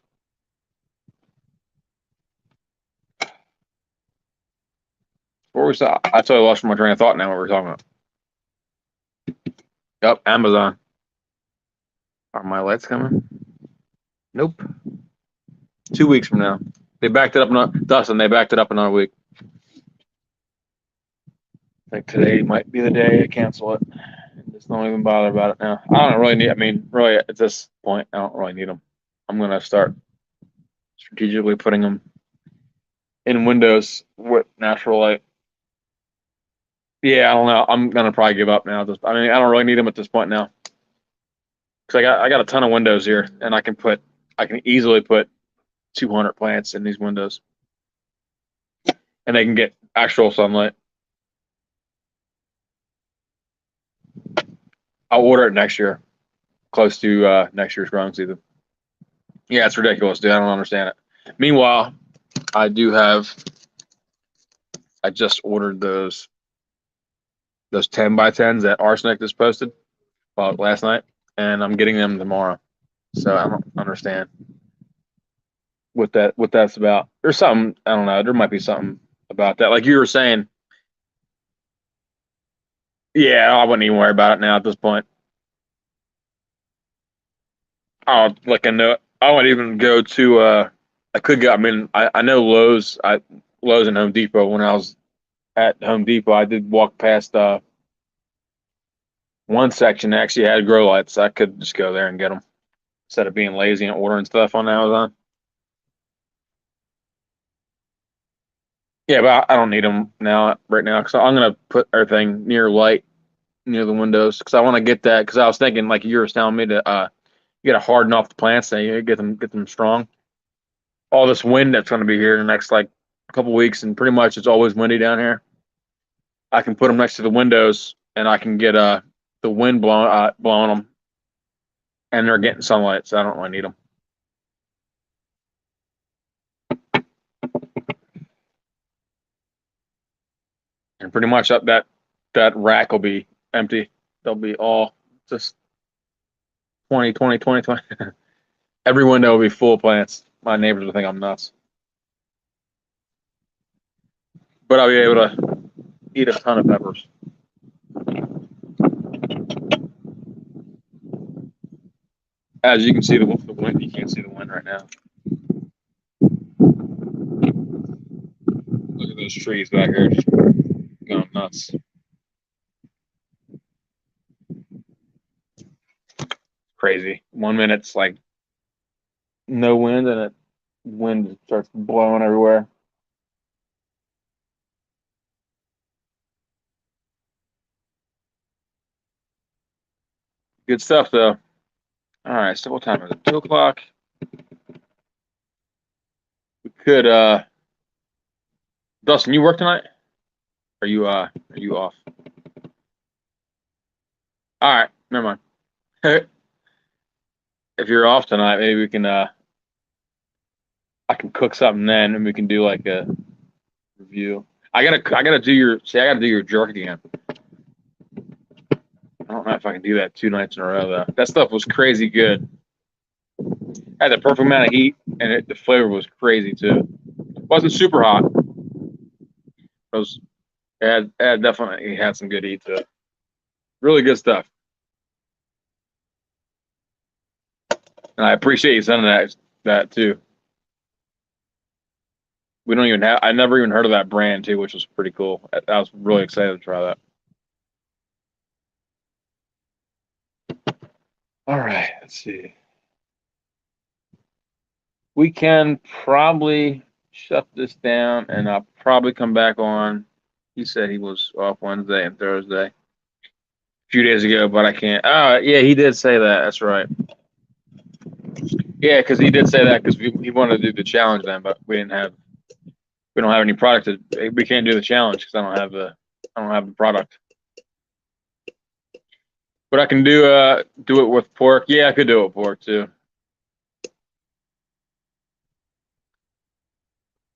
Before we stop, I totally lost my train of thought now what we're talking about. Yep, Amazon. Are my lights coming? Nope. 2 weeks from now. They backed it up, Dustin, they backed it up another week. I think today might be the day to cancel it. Just don't even bother about it now. I don't really need, I mean, really at this point, I don't really need them. I'm going to start strategically putting them in windows with natural light. Yeah, I don't know. I'm going to probably give up now. I mean, I don't really need them at this point now. Because I got a ton of windows here, and I can easily put 200 plants in these windows. And they can get actual sunlight. I'll order it next year, close to next year's growing season. Yeah, it's ridiculous, dude. I don't understand it. Meanwhile, I just ordered those 10 by 10s that Arsenic just posted last night, and I'm getting them tomorrow. So I don't understand what that's about. There's something, I don't know. There might be something about that. Like you were saying. Yeah, I wouldn't even worry about it now at this point. I'll look into it. I wouldn't even go to I could go, I mean, I know Lowe's and Home Depot. When I was at Home Depot, I did walk past one section that actually had grow lights. I could just go there and get them instead of being lazy and ordering stuff on Amazon. Yeah, but I don't need them now right now because I'm gonna put everything near light, near the windows, because I want to get that. Because I was thinking, like you were telling me, to you got to harden off the plants and you get them strong. All this wind that's going to be here in the next like a couple weeks, and pretty much it's always windy down here. I can put them next to the windows, and I can get the wind blowing them, and they're getting sunlight, so I don't really need them. And pretty much up that rack will be empty. They'll be all just 20, 20, 20, 20. Every window will be full of plants. My neighbors will think I'm nuts. But I'll be able to eat a ton of peppers. As you can see, the wind, you can't see the wind right now. Look at those trees back here just going nuts. Crazy. 1 minute it's like no wind, and it wind starts blowing everywhere. Good stuff though. All right, so what time is it? 2 o'clock. We could Dustin, you work tonight? Are you off? All right, never mind. If you're off tonight, maybe we can I can cook something then, and we can do like a review. I gotta do your jerk again. I don't know if I can do that 2 nights in a row though. That stuff was crazy good. Had the perfect amount of heat, and the flavor was crazy too. It wasn't super hot. It definitely had some good heat to it. Really good stuff. And I appreciate you sending that too. We don't even have. I never even heard of that brand too, which was pretty cool. I was really excited to try that. All right, let's see. We can probably shut this down, and I'll probably come back on. He said he was off Wednesday and Thursday a few days ago, but I can't. Oh, yeah, he did say that. That's right. Yeah, because he did say that because he wanted to do the challenge then, but we don't have any product. We can't do the challenge because I don't have the product. But I can do it with pork. Yeah, I could do it with pork too.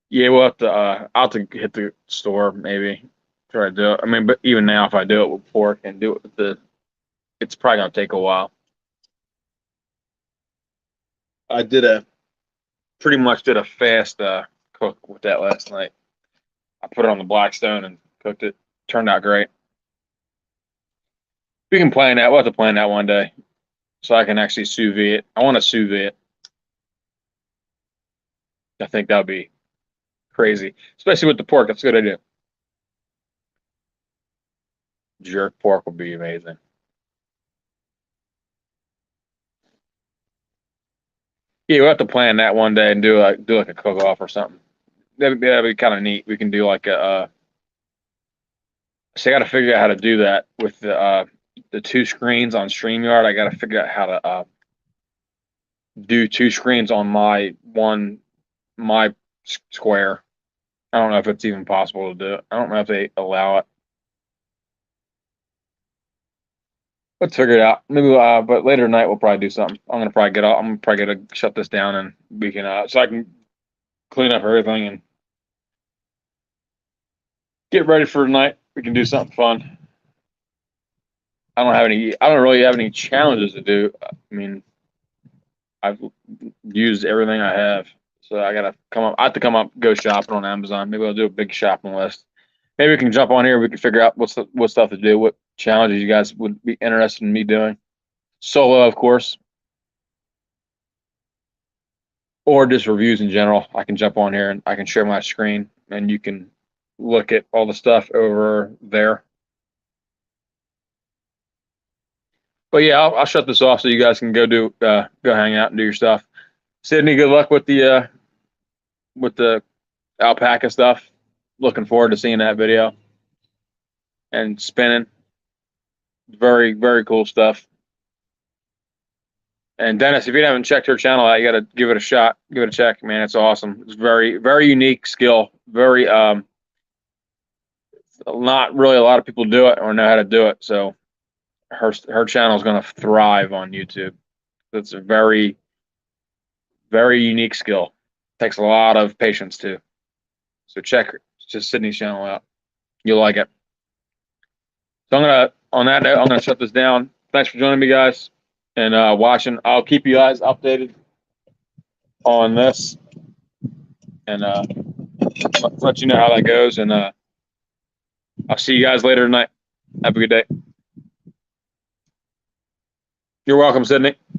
Yeah, we'll have to. I'll have to hit the store maybe try to do it. I mean, but even now, if I do it with pork and do it with it's probably gonna take a while. I pretty much did a fast cook with that last night. I put it on the Blackstone and cooked it. Turned out great. We can plan that. We'll have to plan that one day so I can actually sous vide it. I want to sous vide it. I think that would be crazy, especially with the pork. That's a good idea. Jerk pork would be amazing. Yeah, we'll have to plan that one day and do like a cook off or something. That'd be kind of neat. We can do like a. So I got to figure out how to do that with the two screens on StreamYard. I got to figure out how to do two screens on my square. I don't know if it's even possible to do it. I don't know if they allow it. Let's figure it out. Maybe, but later tonight we'll probably do something. I'm gonna probably get to shut this down, and we can so I can clean up everything and get ready for tonight. We can do something fun. I don't really have any challenges to do. I mean, I've used everything I have, so I gotta come up. I have to come up, go shopping on Amazon. Maybe I'll do a big shopping list. Maybe we can jump on here. We can figure out what stuff to do, what challenges you guys would be interested in me doing. Solo, of course, or just reviews in general. I can jump on here and I can share my screen, and you can look at all the stuff over there. But yeah, I'll shut this off so you guys can go hang out and do your stuff. Sydney, good luck with the alpaca stuff. looking forward to seeing that video and spinning. Very, very cool stuff. And Dennis, if you haven't checked her channel out, you got to give it a shot. Give it a check, man. It's awesome. It's very, very unique skill. Very, not really a lot of people do it or know how to do it. So her channel is going to thrive on YouTube. It's a very, very unique skill. Takes a lot of patience too. So check just Sydney's channel out. You'll like it. So on that note, I'm gonna shut this down. Thanks for joining me, guys, and watching. I'll keep you guys updated on this, and let you know how that goes. And I'll see you guys later tonight. Have a good day. You're welcome, Sydney.